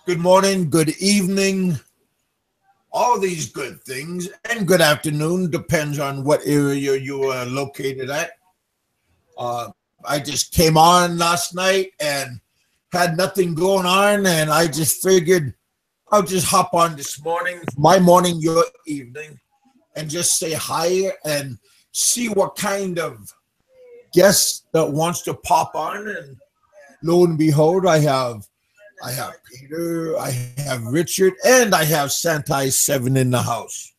good morning, good evening, all these good things, and good afternoon, depends on what area you are located at. I just came on last night and had nothing going on, and I just figured I'll just hop on this morning, my morning, your evening, and just say hi and see what kind of guest that wants to pop on. And lo and behold, I have Peter, I have Richard, and I have Sentai 7 in the house.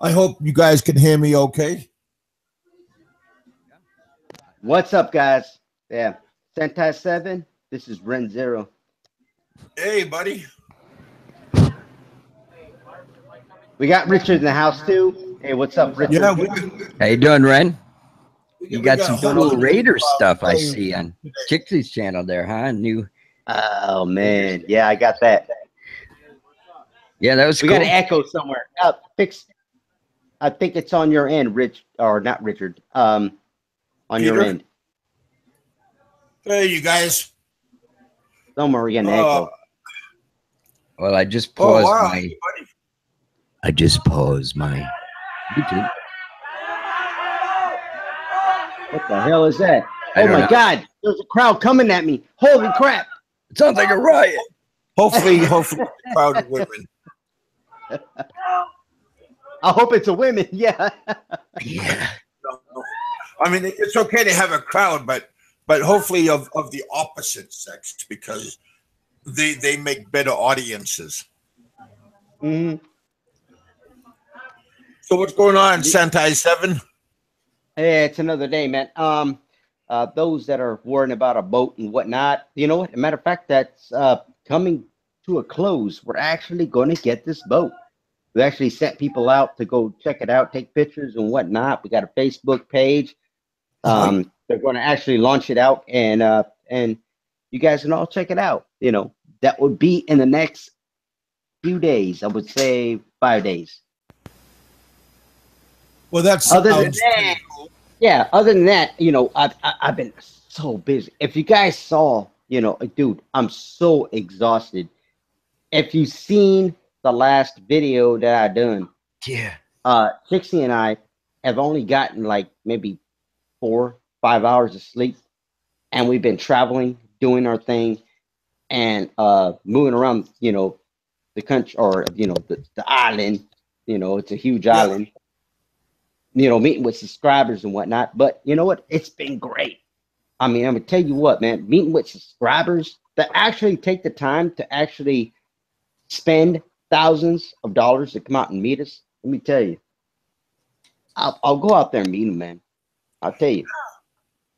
I hope you guys can hear me okay. What's up, guys? Yeah, Sentai 7, this is Ren Zero. Hey, buddy. We got Richard in the house, too. Hey, what's up, Richard? Yeah, How you doing, Ren? You got got some a whole cool lot of Raider people, stuff I playing see on today. Chixie's channel there, huh? New. Oh, man. Yeah, I got that. Yeah, that was We cool. got an echo somewhere. I think it's on your end, Rich, or not Richard. On your Peter? end. Hey, you guys. Somewhere we got an echo. Well, I just Oh, paused wow. my. I just paused my YouTube. What the hell is that? I Oh, don't my know. God. There's a crowd coming at me. Holy crap. It sounds like a riot. Hopefully, proud of women. I hope it's a woman. Yeah. Yeah. I mean, it's okay to have a crowd, but hopefully of the opposite sex, because they make better audiences. hmm So what's going on, Sentai 7? Hey, it's another day, man. Those that are worrying about a boat and whatnot, you know what? As a matter of fact, that's coming to a close. We're actually going to get this boat. We actually sent people out to go check it out, take pictures and whatnot. We got a Facebook page. They're going to actually launch it out, and you guys can all check it out. You know, that would be in the next few days. I would say 5 days. Well, that's Other than that, yeah. Other than that, you know, I've been so busy. If you guys saw, you know, dude, I'm so exhausted. If you've seen the last video that I done, Yeah. Trixie and I have only gotten like maybe 4-5 hours of sleep, and we've been traveling, doing our thing, and moving around, you know, the country, or you know, the island. You know, it's a huge island. You know, meeting with subscribers and whatnot. But you know what? It's been great. I mean, I'm gonna tell you what, man, meeting with subscribers that actually take the time to actually spend thousands of dollars to come out and meet us. Let me tell you, I'll go out there and meet them, man. I'll tell you.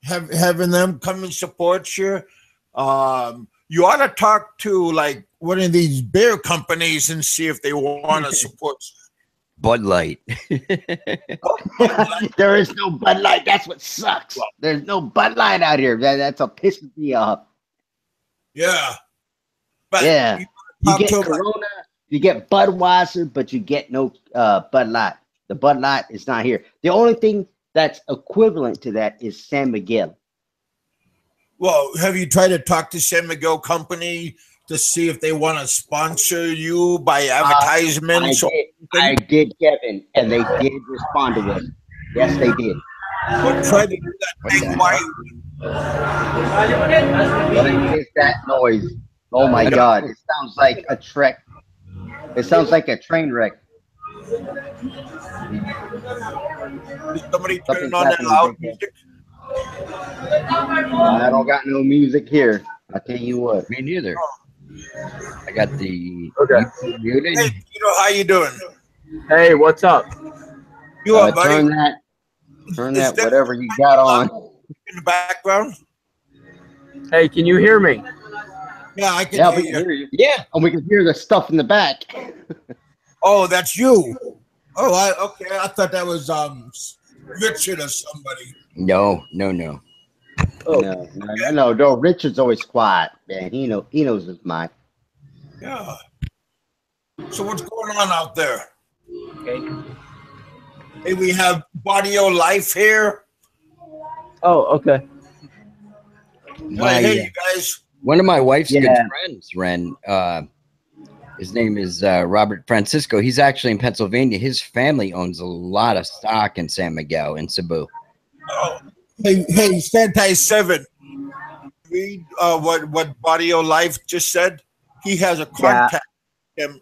having them come and support you. You ought to talk to like one of these beer companies and see if they want to support you. Bud Light. There is no Bud Light. That's what sucks. There's no Bud Light out here. That's a pisses me off. Yeah. But Yeah. You talk get to 'em. Corona, you get Budweiser, but you get no Bud Light. The Bud Light is not here. The only thing that's equivalent to that is San Miguel. Well, have you tried to talk to San Miguel Company to see if they want to sponsor you by advertisements? I did, Kevin, and they did respond to us. Yes, they did. Try to do that thing. Why? What is that noise? Oh my God! It sounds like a trek. It sounds like a train wreck. Is somebody turning Something's on that happening, loud big music? I don't got no music here. I tell you what. Me neither. I got the Okay. YouTube muted. Hey, Peter, how you doing? Hey, what's up? You up, buddy? Turn Is that whatever you got on. in the background? Hey, can you hear me? Yeah, I can Yeah, hear we you. can hear you. Yeah. And we can hear the stuff in the back. Oh, that's you. Oh, okay. I thought that was Richard or somebody. No. Oh. No. Richard's always quiet, man. He knows his mind. Yeah. So what's going on out there? Okay. Hey, we have Barrio Life here. Oh, okay. My, Hey, you guys. One of my wife's good Yeah. friends, Ren. His name is Robert Francisco. He's actually in Pennsylvania. His family owns a lot of stock in San Miguel in Cebu. Oh, hey, Sentai 7. Read what Barrio Life just said. He has a contact.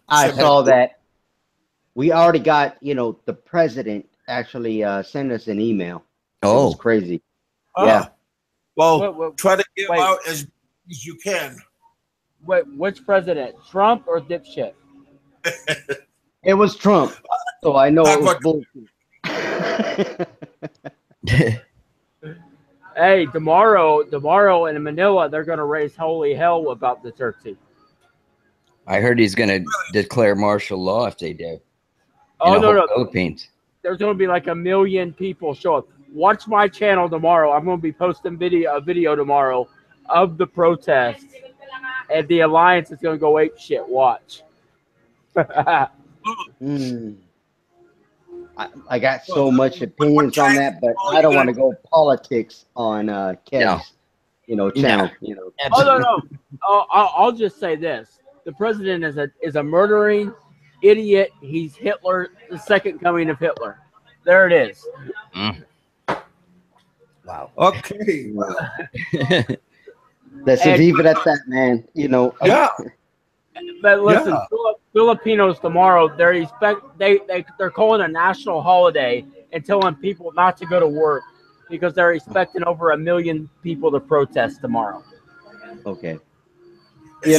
I saw that. We already got, the president actually sent us an email. Oh, it was crazy. Yeah. Well, Wait, try to get wait. out as you can. Wait, which president? Trump or dipshit? It was Trump, so I know it was Not bullshit. Hey, tomorrow in Manila, they're going to raise holy hell about the Turkey. I heard he's going to declare martial law if they do. Oh, in the no, whole no. Philippines. There's going to be like 1 million people show up. Watch my channel tomorrow. I'm going to be posting a video tomorrow of the protests, and the alliance is going to go ape shit. Watch. I got so much opinions on that, but I don't want to go politics on Kev's, channel. Oh no. I'll just say this: the president is a murdering idiot. He's Hitler, the second coming of Hitler. There it is. Wow. Okay. Let's just leave it at that, man. Yeah. But listen, Filipinos tomorrow they're calling a national holiday and telling people not to go to work because they're expecting over 1 million people to protest tomorrow. Okay. Hey,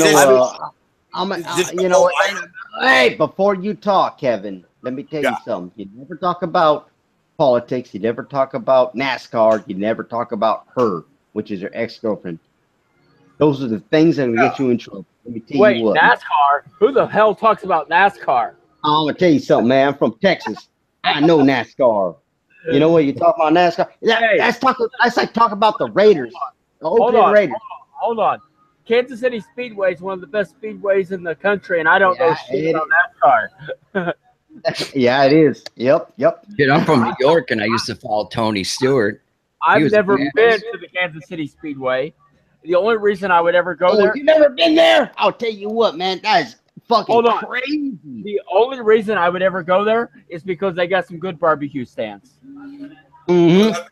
before you talk, Kevin, let me tell you something. You never talk about politics. You never talk about NASCAR. You never talk about her, which is your ex-girlfriend. Those are the things that will get you in trouble. Let me tell you what. NASCAR? Who the hell talks about NASCAR? I'm going to tell you something, man. I'm from Texas. I know NASCAR. You know what you talk about NASCAR? That's like talking about the Raiders. The Oakland Raiders. Hold on. Kansas City Speedway is one of the best speedways in the country, and I don't know shit about NASCAR. Yeah, it is. Yep. Dude, I'm from New York, and I used to follow Tony Stewart. I've never been to the Kansas City Speedway. The only reason I would ever go there. You've never been there? I'll tell you what, man. That is fucking crazy. The only reason I would ever go there is because they got some good barbecue stands. Mm-hmm.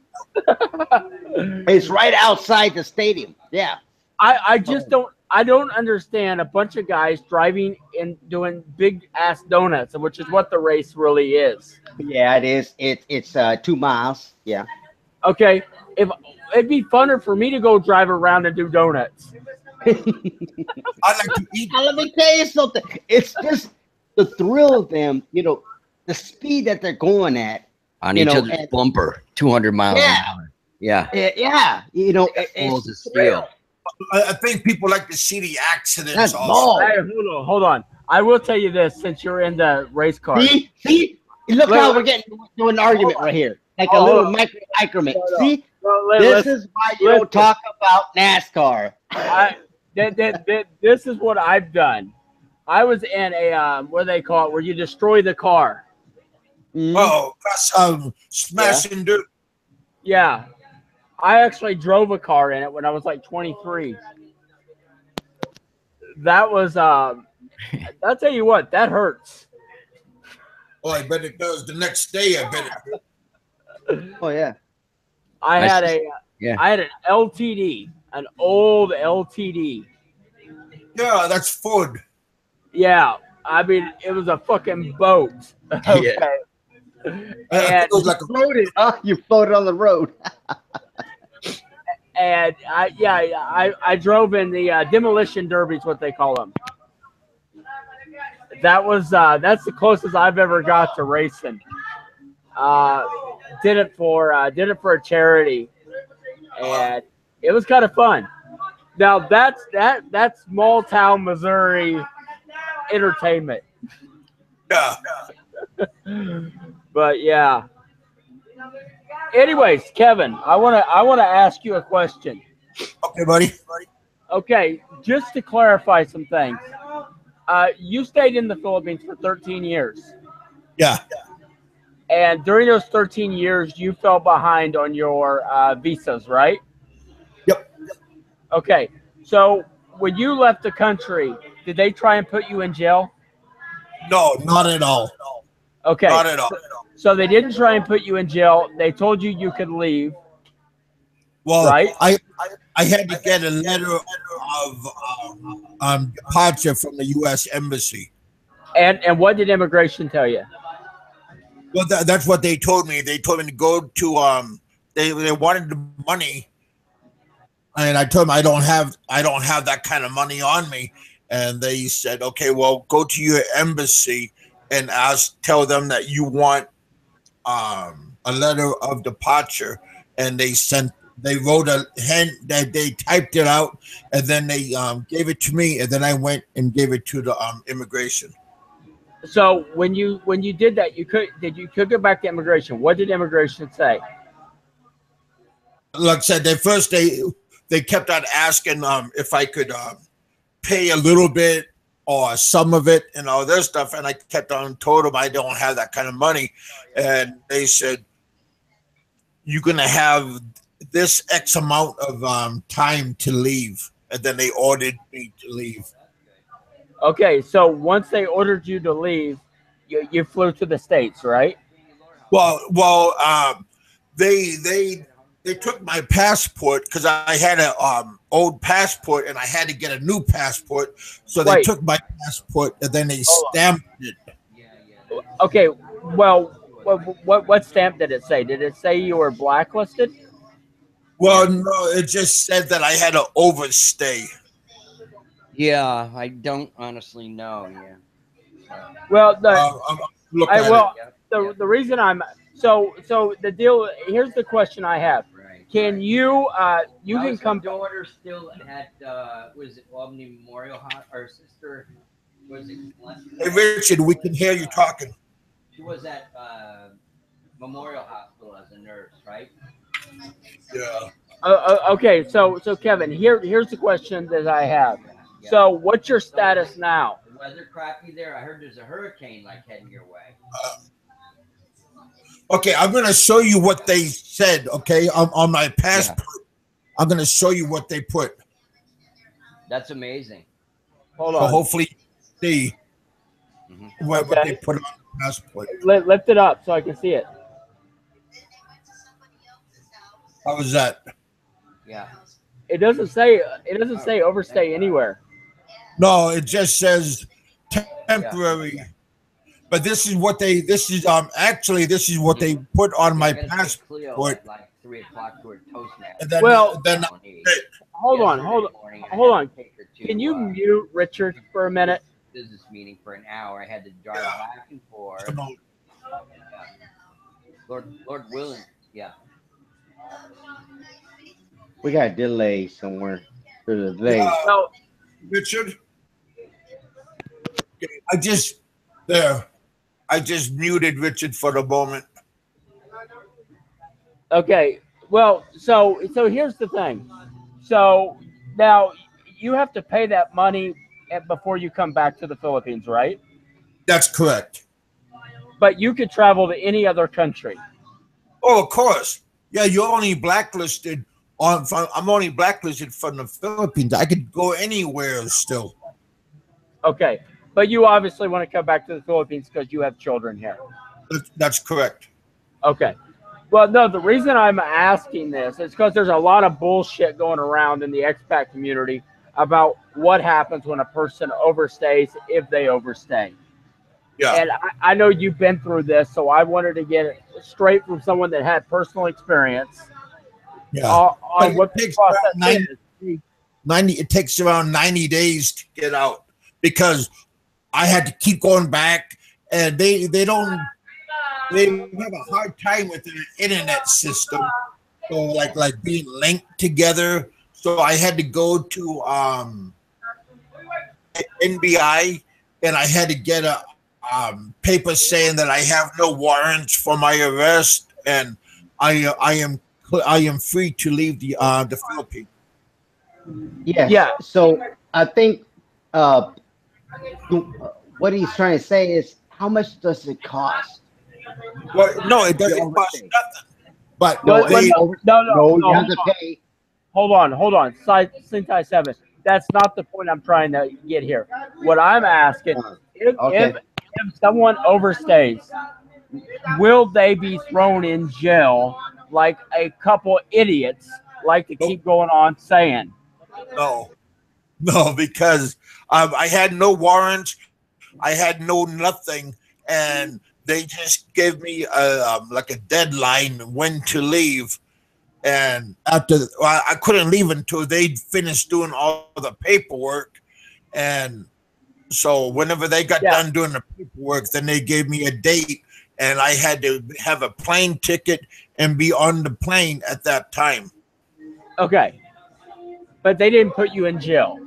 It's right outside the stadium. Yeah. I just don't understand a bunch of guys driving and doing big ass donuts, which is what the race really is. Yeah, it is. It's 2 miles. Yeah. Okay. If it'd be funner for me to go drive around and do donuts. I like to eat. Let me tell you something. It's just the thrill of them, the speed that they're going at. On each other's bumper, 200 miles an hour. Yeah. Yeah. It's steel. I think people like to see the accidents. That's also. Hey, hold on. I will tell you this: since you're in the race car, see, look how we're getting to an argument right here, like a little micro increment. See, this is why you don't talk about NASCAR. This is what I've done. I was in a what do they call it, where you destroy the car. Oh, that's smashing dirt. Yeah. I actually drove a car in it when I was like 23. That was, I'll tell you what, that hurts. Oh, I bet it does. The next day, I bet it. Oh yeah. I had an LTD, an old LTD. Yeah, that's Ford. Yeah, I mean it was a fucking boat. Okay. It was like you floated on the road. And I drove in the demolition derbies, what they call them. That's the closest I've ever got to racing. Did it for a charity, and it was kind of fun. Now that's small town Missouri entertainment. Yeah. But yeah. Anyways, Kevin, I wanna ask you a question. Okay, buddy. Okay, just to clarify some things. You stayed in the Philippines for 13 years. Yeah. And during those 13 years, you fell behind on your visas, right? Yep. Okay, so when you left the country, did they try and put you in jail? No, not at all. Okay. Not at all. So they didn't try and put you in jail. They told you you could leave. Well, Right. I had to get a letter of departure from the U.S. Embassy. And what did immigration tell you? Well, that's what they told me. They told me to go to they wanted the money, and I told them I don't have that kind of money on me, and they said, okay, well, go to your embassy and tell them that you want a letter of departure, and they wrote that they typed it out, and then they gave it to me, and then I went and gave it to the immigration. So when you did that, you could go back to immigration. What did immigration say? Like I said, they kept on asking if I could pay a little bit or some of it and all this stuff, and I kept on told them I don't have that kind of money, and they said you're gonna have this X amount of time to leave, and then they ordered me to leave. Okay, so once they ordered you to leave, you flew to the States, right? Well, they took my passport because I had a old passport and I had to get a new passport. So they took my passport and then they stamped it. Okay, well, what stamp did it say? Did it say you were blacklisted? Well, no, it just said that I had to overstay. Yeah, I don't honestly know. Yeah. Well, the reason I'm so the deal. Here's the question I have. Right. Can you you can come? Daughter still at was it Albany Memorial Hospital? Our sister was it? Hey Richard, we can hear you talking. She was at Memorial Hospital as a nurse, right? Yeah. Okay, so Kevin, here's the question that I have. Yeah. So what's your status now? The weather crappy there. I heard there's a hurricane like heading your way. Okay, I'm gonna show you what they said. Okay, on my passport, I'm gonna show you what they put. That's amazing. Hold on. So hopefully, see what they put on the passport. Lift it up so I can see it. How was that? Yeah. It doesn't say overstay anywhere. No, it just says temporary. Yeah. But this is what they put on my passport. Like 3 o'clock to a Toastmaster. And then, hold on. Can you mute Richard for a minute? Business meeting for an hour. I had to drive back and forth. Lord willing, yeah. We got a delay somewhere. There's a delay. Richard, I just muted Richard for the moment. Okay. Well, so here's the thing. So now you have to pay that money before you come back to the Philippines, right? That's correct. But you could travel to any other country. Oh, of course. Yeah, you're only blacklisted I'm only blacklisted from the Philippines. I could go anywhere still. Okay. But you obviously want to come back to the Philippines because you have children here. That's correct. Okay. Well, no, the reason I'm asking this is because there's a lot of bullshit going around in the expat community about what happens when a person overstays if they overstay. Yeah. And I know you've been through this, so I wanted to get it straight from someone that had personal experience. Yeah. On what the process is. It takes around 90 days to get out because I had to keep going back, and they have a hard time with their internet system. So like being linked together. So I had to go to NBI, and I had to get a paper saying that I have no warrants for my arrest, and I am free to leave the Philippines. Yes. Yeah. So I think what he's trying to say is, how much does it cost? Well, no, it doesn't cost nothing. But no, you have to pay. Hold on. Sentai 7. that's not the point I'm trying to get here. What I'm asking, if someone overstays, will they be thrown in jail like a couple idiots like to keep going on saying? No, because I had no warrants, I had no nothing, and they just gave me like a deadline when to leave. And I couldn't leave until they'd finished doing all the paperwork. And so whenever they got done doing the paperwork, then they gave me a date, and I had to have a plane ticket and be on the plane at that time. Okay. But they didn't put you in jail.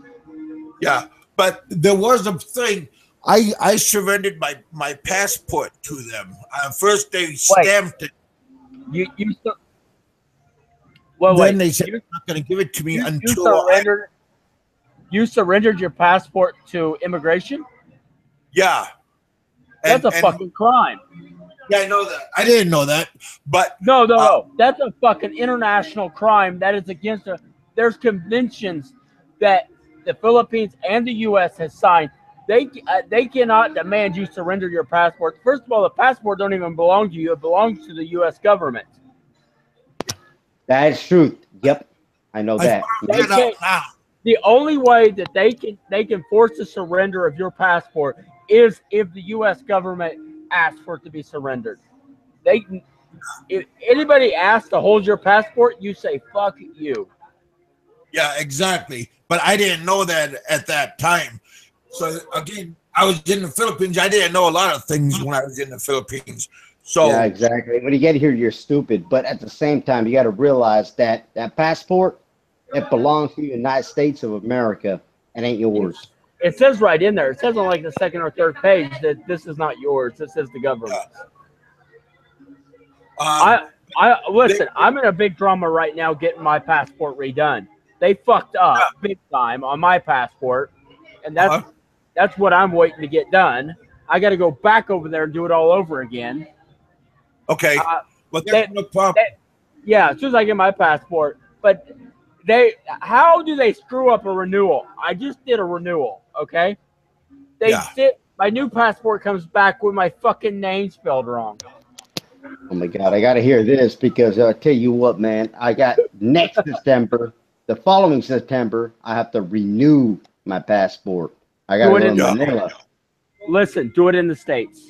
Yeah, but there was a thing. I surrendered my passport to them. First they stamped it. Then they said they're not going to give it to me until you surrendered your passport to immigration? Yeah. That's a fucking crime. Yeah, I know that. I didn't know that. But no. That's a fucking international crime. That is against there's conventions that the Philippines and the U.S. has signed. They cannot demand you surrender your passport. First of all, the passport don't even belong to you. It belongs to the U.S. government. That is truth. Yep, I know that. The only way that they can force the surrender of your passport is if the U.S. government asks for it to be surrendered. If anybody asks to hold your passport, you say fuck you. Yeah, exactly. But I didn't know that at that time. So again, I was in the Philippines. I didn't know a lot of things when I was in the Philippines. So yeah, exactly. When you get here, you're stupid. But at the same time, you got to realize that that passport, it belongs to the United States of America and ain't yours. It says right in there. It says on like the second or third page that this is not yours. This is the government's. Listen. I'm in a big drama right now getting my passport redone. They fucked up big time on my passport, and that's what I'm waiting to get done. I got to go back over there and do it all over again. Okay, but that's no problem. As soon as I get my passport, but how do they screw up a renewal? I just did a renewal, okay? My new passport comes back with my fucking name spelled wrong. Oh my God, I got to hear this because I'll tell you what, man. I got next September, the following September, I have to renew my passport. I got to go to Manila. Listen, do it in the States.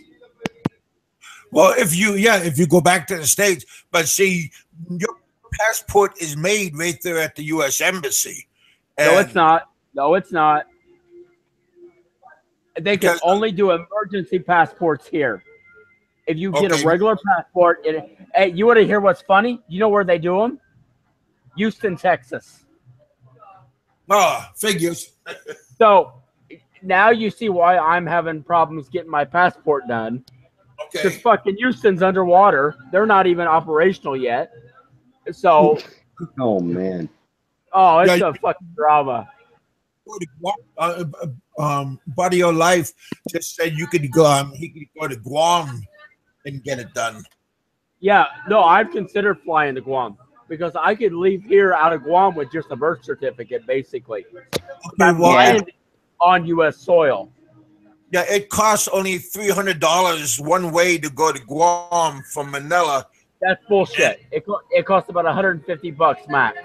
Well, if you go back to the States, but see, your passport is made right there at the U.S. Embassy. No, it's not. No, it's not. They can only do emergency passports here. If you get a regular passport, hey, you want to hear what's funny? You know where they do them? Houston, Texas. Oh, figures. So now you see why I'm having problems getting my passport done. Okay. Because fucking Houston's underwater. They're not even operational yet. So. Oh, man. Oh, it's a fucking drama. Buddy Your Life just said you could go. He could go to Guam and get it done. Yeah, no, I've considered flying to Guam because I could leave here out of Guam with just a birth certificate, basically. I'm flying on U.S. soil. Yeah, it costs only $300 one way to go to Guam from Manila. That's bullshit. It costs about $150 max.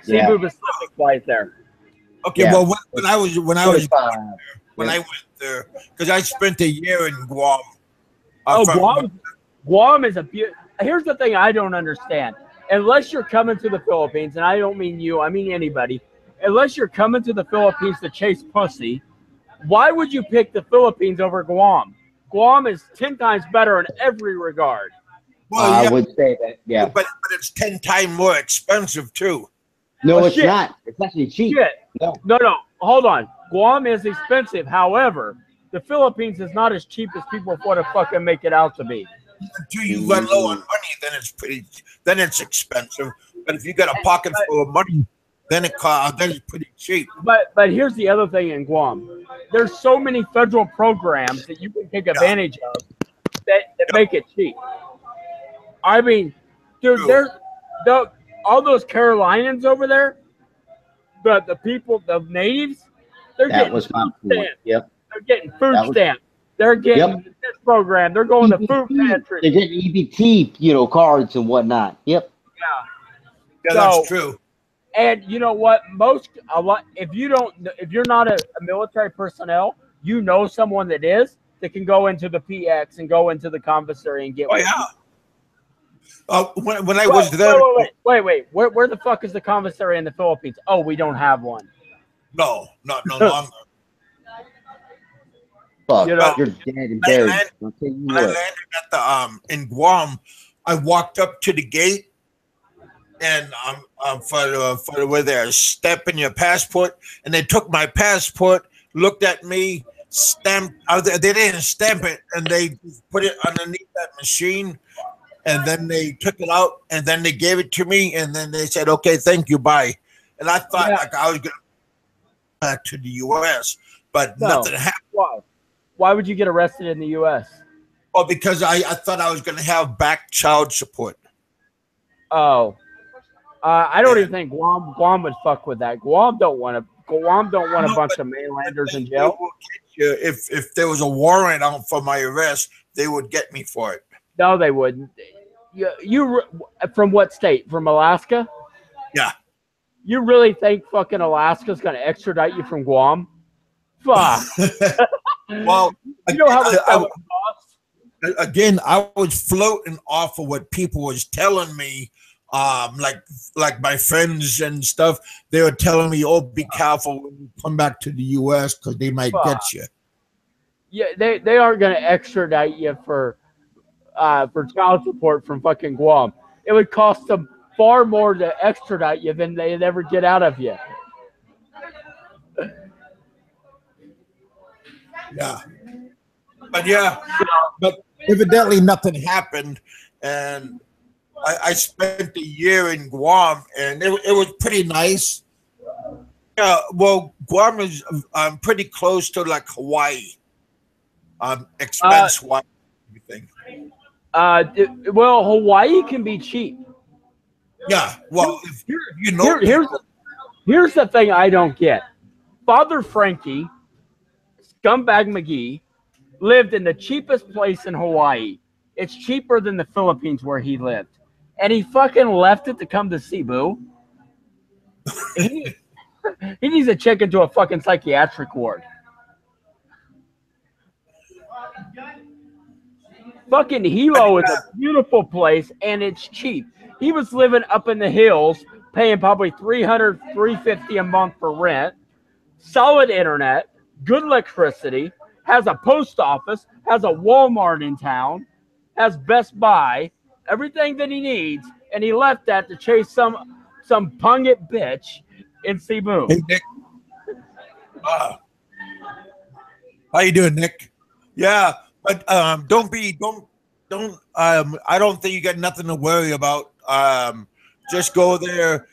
Cebu Pacific flies there. Okay, well, when I went there, because I spent a year in Guam. Guam is here's the thing I don't understand. Unless you're coming to the Philippines, and I don't mean you, I mean anybody. Unless you're coming to the Philippines to chase pussy, why would you pick the Philippines over Guam? Guam is 10 times better in every regard. Well, I would say that, yeah. But it's 10 times more expensive, too. No, it's not. It's actually cheap. No, hold on. Guam is expensive. However, the Philippines is not as cheap as people want to fucking make it out to be. Until you run low on money, then it's expensive. But if you got a pocket full of money, then it's pretty cheap. But here's the other thing in Guam. There's so many federal programs that you can take advantage of that make it cheap. I mean, dude, all those Carolinians over there, But the people, the natives, they're That getting was my food point. stamps. Yep. They're getting food That was- stamps. They're getting Yep. this program. They're going to food EBT. pantries. They're getting EBT, cards and whatnot. Yep. Yeah, So- that's true. And you know what? If you're not a military personnel, you know someone that is that can go into the PX and go into the commissary and get. Oh yeah. When I was there, Wait. Where the fuck is the commissary in the Philippines? Oh, we don't have one. no longer. Fuck, You know- you're dead and buried. I'll tell you When I what. landed at the in Guam, I walked up to the gate, and for where they're stamping your passport, and they took my passport, looked at me, stamped. They didn't stamp it, and they put it underneath that machine, and then they took it out, and then they gave it to me, and then they said, "Okay, thank you, bye." And I thought like I was going back to the U.S., but nothing happened. Why would you get arrested in the U.S.? Well, because I thought I was going to have back child support. Oh, I don't even think Guam would fuck with that. Guam don't want a bunch of mainlanders in jail. If there was a warrant out for my arrest, they would get me for it. No, they wouldn't. You from what state? From Alaska? Yeah. You really think fucking Alaska's going to extradite you from Guam? Fuck. Well, you know how much that would cost? Again, I was floating off of what people was telling me. Like my friends and stuff, they were telling me, "Oh, be careful when you come back to the U.S. because they might get you." Yeah, they aren't going to extradite you for child support from fucking Guam. It would cost them far more to extradite you than they'd ever get out of you. Yeah, but evidently nothing happened, and I spent a year in Guam, and it was pretty nice. Yeah, well, Guam is pretty close to like Hawaii, expense-wise, everything. Well, Hawaii can be cheap. Yeah, well, if you know, here's the thing I don't get. Father Frankie, Scumbag McGee, lived in the cheapest place in Hawaii. It's cheaper than the Philippines where he lived. And he fucking left it to come to Cebu. He needs to check into a fucking psychiatric ward. Fucking Hilo is a beautiful place and it's cheap. He was living up in the hills, paying probably $300, $350 a month for rent, solid internet, good electricity, has a post office, has a Walmart in town, has Best Buy, everything that he needs, and he left that to chase some pungent bitch in Cebu. Hey, Nick. How you doing, Nick? Yeah, but I don't think you got nothing to worry about. Just go there,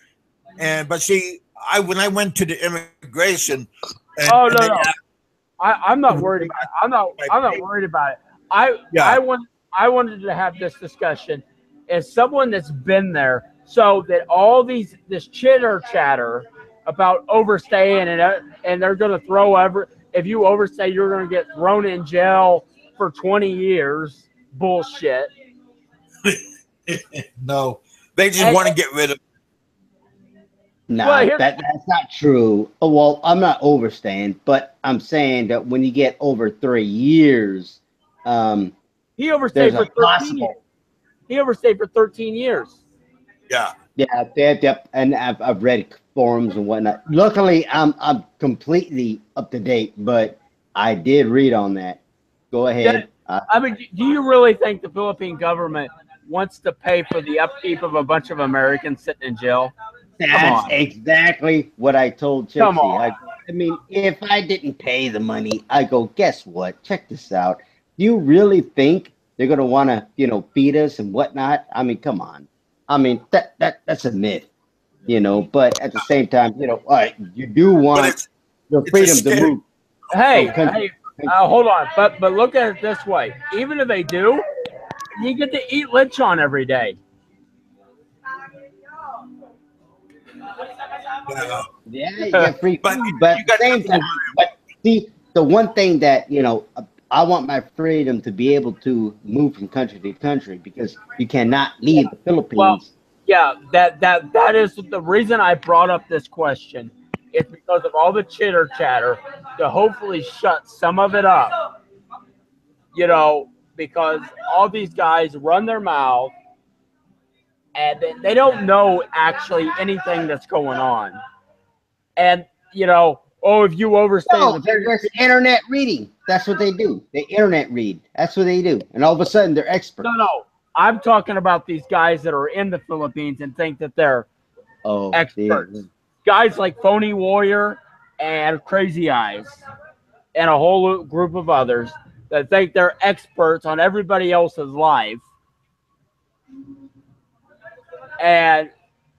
but see, when I went to the immigration. No. I'm not worried about it. I'm not worried about it. I wanted to have this discussion as someone that's been there, so that all this chitter chatter about overstaying and they're going to throw if you overstay, you're going to get thrown in jail for 20 years. Bullshit. No, they just want to get rid of. No, Well, that's not true. Oh, well, I'm not overstaying, but I'm saying that when you get over 3 years, he overstayed there's for a 13 years. He overstayed for 13 years. Yeah. Yep. And I've read forums and whatnot. Luckily, I'm completely up to date, but I did read on that. Go ahead. I mean, do you really think the Philippine government wants to pay for the upkeep of a bunch of Americans sitting in jail? That's exactly what I told Chixie. Come on. I mean, if I didn't pay the money, I go, guess what? Check this out. Do you really think they're going to want to, feed us and whatnot? I mean, come on. I mean, that's a myth, but at the same time, you do want the freedom to move. Hey, hold on. But look at it this way. Even if they do, you get to eat lechon every day. Yeah. Yeah, you get free But food, but you at the got same nothing to time, but see, the one thing that, I want my freedom to be able to move from country to country because you cannot leave the Well, Philippines. yeah, that is the reason I brought up this question. It's because of all the chitter chatter to hopefully shut some of it up. Because all these guys run their mouth and they don't know actually anything that's going on. And oh, if you overstay in No, the they're just internet reading. That's what they do. They internet read. That's what they do. And all of a sudden, they're experts. no, I'm talking about these guys that are in the Philippines and think that they're Oh, experts. Guys like Phony Warrior and Crazy Eyes and a whole group of others that think they're experts on everybody else's life. And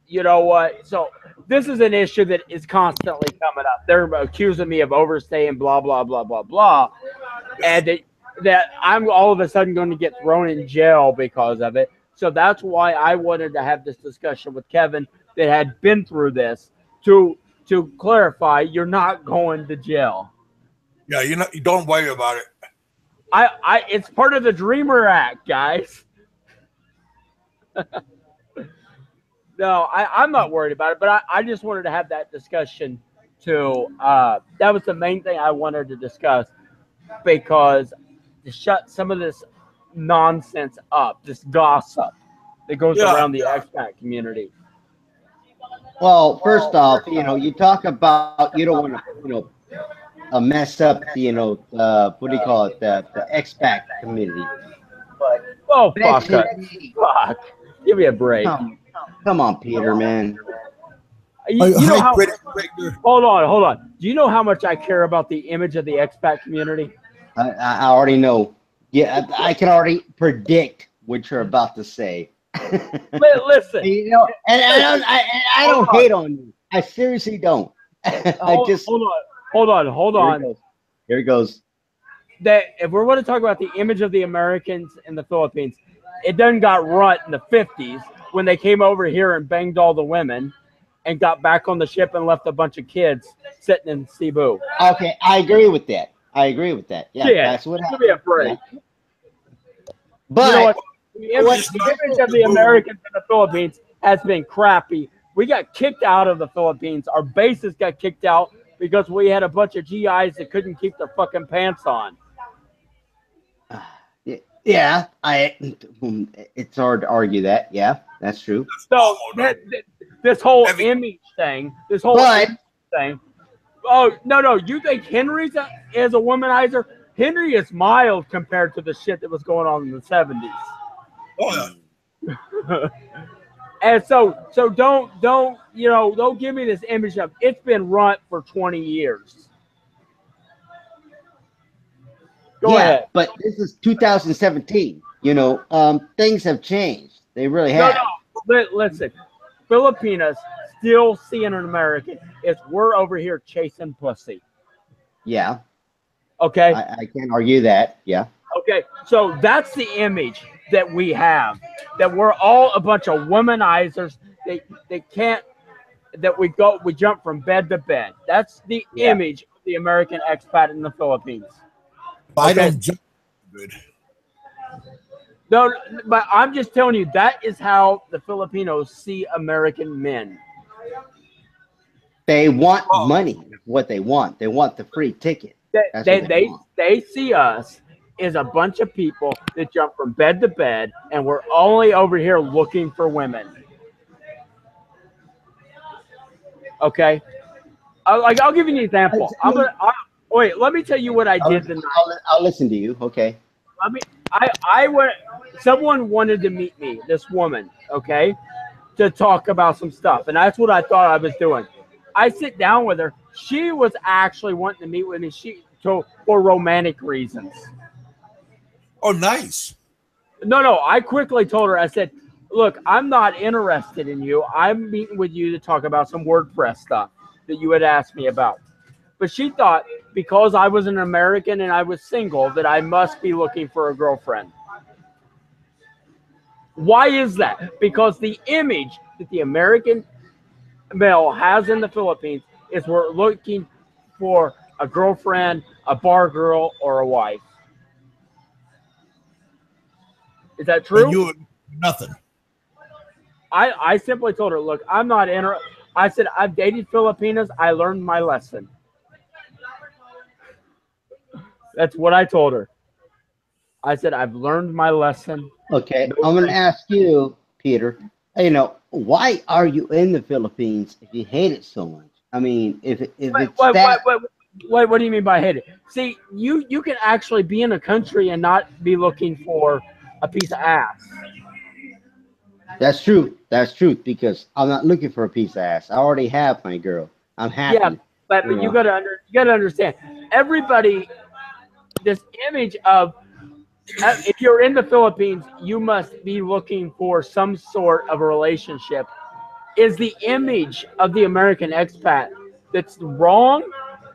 you know what? So this is an issue that is constantly coming up. They're accusing me of overstaying, blah, blah, blah, blah, blah. And that I'm all of a sudden going to get thrown in jail because of it. So that's why I wanted to have this discussion with Kevin that had been through this to clarify you're not going to jail. Yeah, you don't worry about it. It's part of the Dreamer Act, guys. No, I'm not worried about it, but I just wanted to have that discussion too. That was the main thing I wanted to discuss because to shut some of this nonsense up, this gossip that goes around the expat community. Well, first off, you talk about you don't want to, mess up the, what do you call it, the expat community. Oh, But fuck it. Fuck. Give me a break. Come on, Peter, man. You know how? Hold on. Do you know how much I care about the image of the expat community? I already know. Yeah, I can already predict what you're about to say. Listen, and I don't hate on you. I seriously don't. Hold on. Here it goes. That if we're going to talk about the image of the Americans in the Philippines, it done got rut in the 50s when they came over here and banged all the women and got back on the ship and left a bunch of kids sitting in Cebu. Okay, I agree with that. Yeah, that's what happened. Give me a break. Yeah. But the image of the Americans in the Philippines has been crappy. We got kicked out of the Philippines. Our bases got kicked out because we had a bunch of GIs that couldn't keep their fucking pants on. Yeah, it's hard to argue that. Yeah, that's true. So this whole image thing, thing. Oh no! You think Henry's is a womanizer? Henry is mild compared to the shit that was going on in the 70s. Oh, yeah. And so don't give me this image of it's been run for 20 years. Go ahead. But this is 2017. Things have changed. They really have. No. Listen, Filipinos still see an American as we're over here chasing pussy. Yeah. Okay. I can't argue that. Yeah. Okay. So that's the image that we have. That we're all a bunch of womanizers. They can't. That we jump from bed to bed. That's the image of the American expat in the Philippines. I don't jump good. No, but I'm just telling you that is how the Filipinos see American men. They want money. What they want. They want the free ticket. They see us as a bunch of people that jump from bed to bed, and we're only over here looking for women. Okay, I'll give you an example. Wait, let me tell you what I did tonight. I'll listen to you. Okay. I went. Someone wanted to meet me, this woman, okay, to talk about some stuff, and that's what I thought I was doing. I sit down with her. She was actually wanting to meet with me. For romantic reasons. Oh, nice. No. I quickly told her. I said, "Look, I'm not interested in you. I'm meeting with you to talk about some WordPress stuff that you had asked me about." But she thought because I was an American and I was single that I must be looking for a girlfriend. Why is that? Because the image that the American male has in the Philippines is we're looking for a girlfriend, a bar girl, or a wife. Is that true? And you nothing. I simply told her, look, I'm not interested. I said, I've dated Filipinas. I learned my lesson. That's what I told her. I said, I've learned my lesson. Okay, I'm going to ask you, Peter, why are you in the Philippines if you hate it so much? I mean, if it's what do you mean by hate it? See, you can actually be in a country and not be looking for a piece of ass. That's true. That's true, because I'm not looking for a piece of ass. I already have my girl. I'm happy. Yeah, but you gotta understand. Everybody, this image of if you're in the Philippines, you must be looking for some sort of a relationship. Is the image of the American expat that's wrong,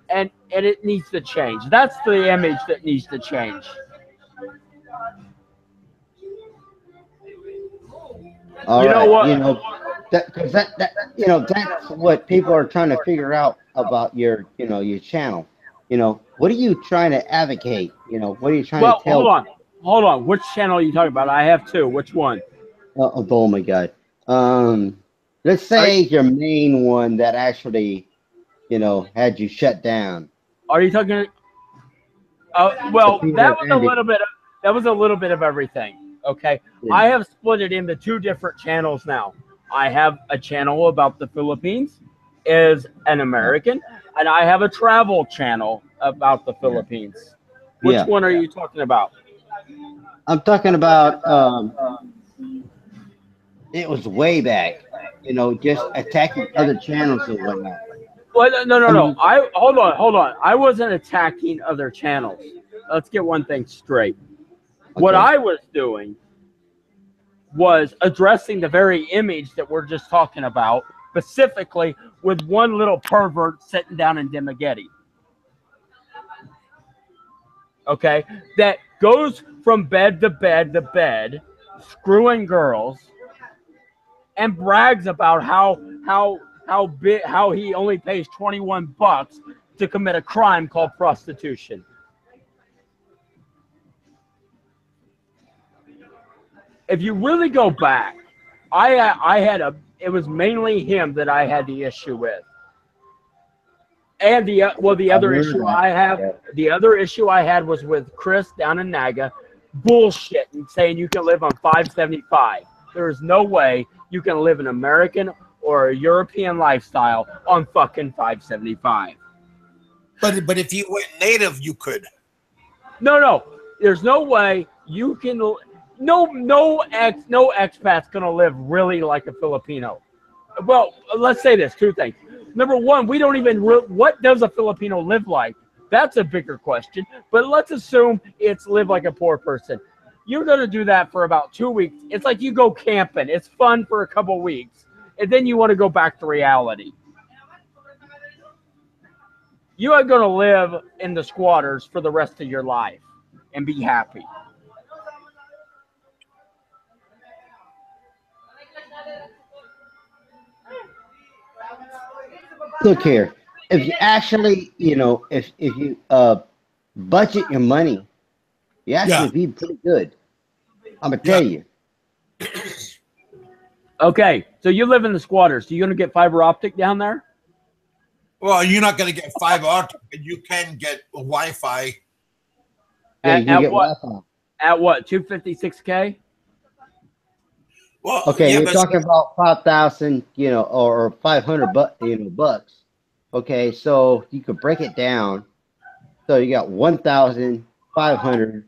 and it needs to change. That's the image that needs to change. All you know right, what? because that's what people are trying to figure out about your channel. What are you trying to advocate? What are you trying to tell? Hold on. Which channel are you talking about? I have two. Which one? Oh my God. Let's say your main one that actually, had you shut down. Are you talking? Well, that was a little bit of everything. Okay, yeah. I have split it into two different channels now. I have a channel about the Philippines, is an American, and I have a travel channel about the Philippines. Which one are you talking about? I'm talking about it was way back, just attacking other channels and whatnot. Well, no. Hold on. I wasn't attacking other channels. Let's get one thing straight. Okay. What I was doing was addressing the very image that we're just talking about, specifically with one little pervert sitting down in Dimageti. Okay, that goes from bed to bed to bed, screwing girls, and brags about how he only pays $21 to commit a crime called prostitution. If you really go back, it was mainly him that I had the issue with. And the other issue I had was with Chris down in Naga, bullshit and saying you can live on $5.75. There is no way you can live an American or a European lifestyle on fucking $5.75. But if you went native, you could. No. There's no way you can. No expat's gonna live really like a Filipino. Well, let's say this: two things. Number one, we don't even. What does a Filipino live like? That's a bigger question. But let's assume it's live like a poor person. You're gonna do that for about 2 weeks. It's like you go camping. It's fun for a couple weeks, and then you want to go back to reality. You are gonna live in the squatters for the rest of your life and be happy. Look here, if you actually, if you budget your money, you actually be pretty good. I'm gonna tell you. Okay, so you live in the squatters. So you're gonna get fiber optic down there? Well, you're not gonna get fiber optic, but you can get Wi-Fi. At what? 256K? Well, okay, you're talking about 5,000, or 500 bucks. Okay, so you could break it down. So you got 1,500.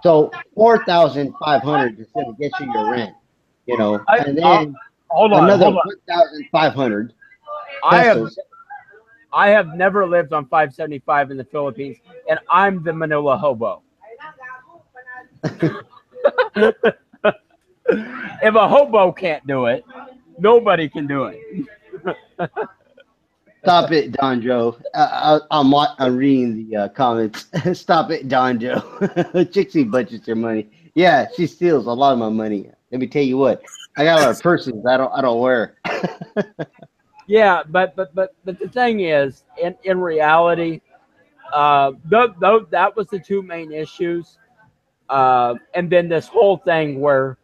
So 4,500 is going to get you your rent, and then another 1,500. I have never lived on 575 in the Philippines, and I'm the Manila hobo. If a hobo can't do it, nobody can do it. Stop it, Don Joe. I'm reading the comments. Stop it, Don Joe. Chixie budgets her money. Yeah, she steals a lot of my money. Let me tell you what. I got a lot of purses I don't wear. Yeah, but the thing is, in reality, that was the two main issues. And then this whole thing where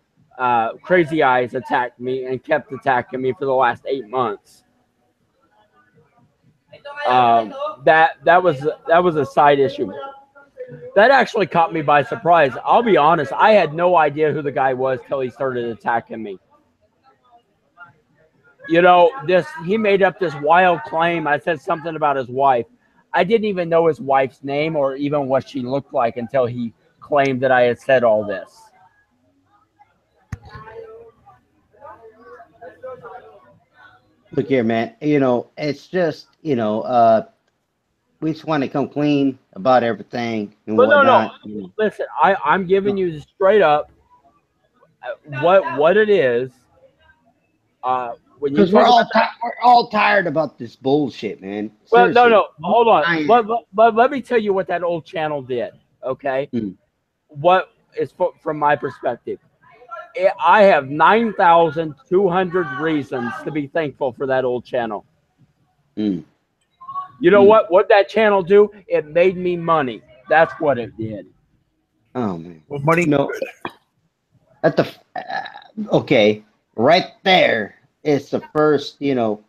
Crazy Eyes attacked me and kept attacking me for the last 8 months. That was a side issue. That actually caught me by surprise. I'll be honest, I had no idea who the guy was till he started attacking me. You know, he made up this wild claim. I said something about his wife. I didn't even know his wife's name or even what she looked like until he claimed that I had said all this. Look here, man. You know, it's just, we just want to come clean about everything and But whatnot. no. Listen, I'm giving you straight up what it is. Because we're all tired about this bullshit, man. Well, Seriously. no. Hold on. Let me tell you what that old channel did. Okay. What is from my perspective? I have 9,200 reasons to be thankful for that old channel. You know what? What that channel do? It made me money. That's what it did. Oh man. Well, money. No. At the okay, right there is the first,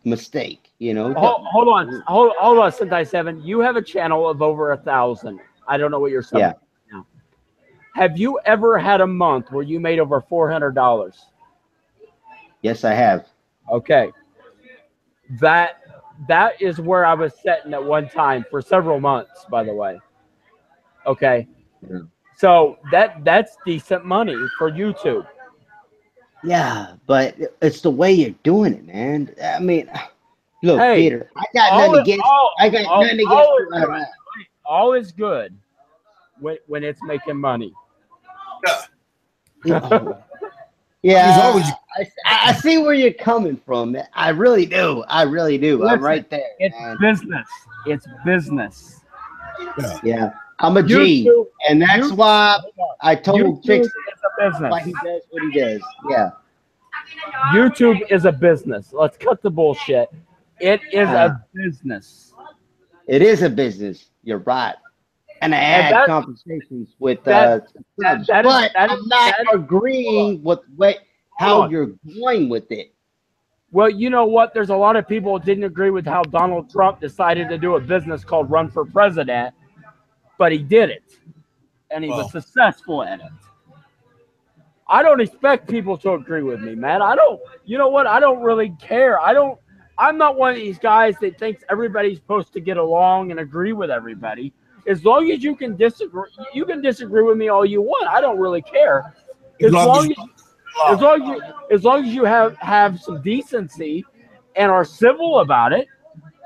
mistake. Hold on, Sentai 7. You have a channel of over 1,000. I don't know what you're saying. Now. Have you ever had a month where you made over $400? Yes, I have. Okay. That is where I was sitting at one time for several months, by the way. Okay. Yeah. So that's decent money for YouTube. Yeah, but it's the way you're doing it, man. I mean, look, Hey, Peter, I got nothing against you. All is good when it's making money. Yeah, I see where you're coming from. I really do. Listen, I'm right there. It's business. It's business. Yeah. I'm a G, and that's why I told Chicks why he does what he does. Yeah. YouTube is a business. Let's cut the bullshit. It is a business. It is a business. You're right. And I had conversations with but I'm not agreeing with how you're going with it. Well, you know what? There's a lot of people who didn't agree with how Donald Trump decided to do a business called run for president, but he did it, and he was successful at it. I don't expect people to agree with me, man. I don't. You know what? I don't really care. I'm not one of these guys that thinks everybody's supposed to get along and agree with everybody. As long as you can disagree with me all you want. I don't really care. As long as you have some decency and are civil about it,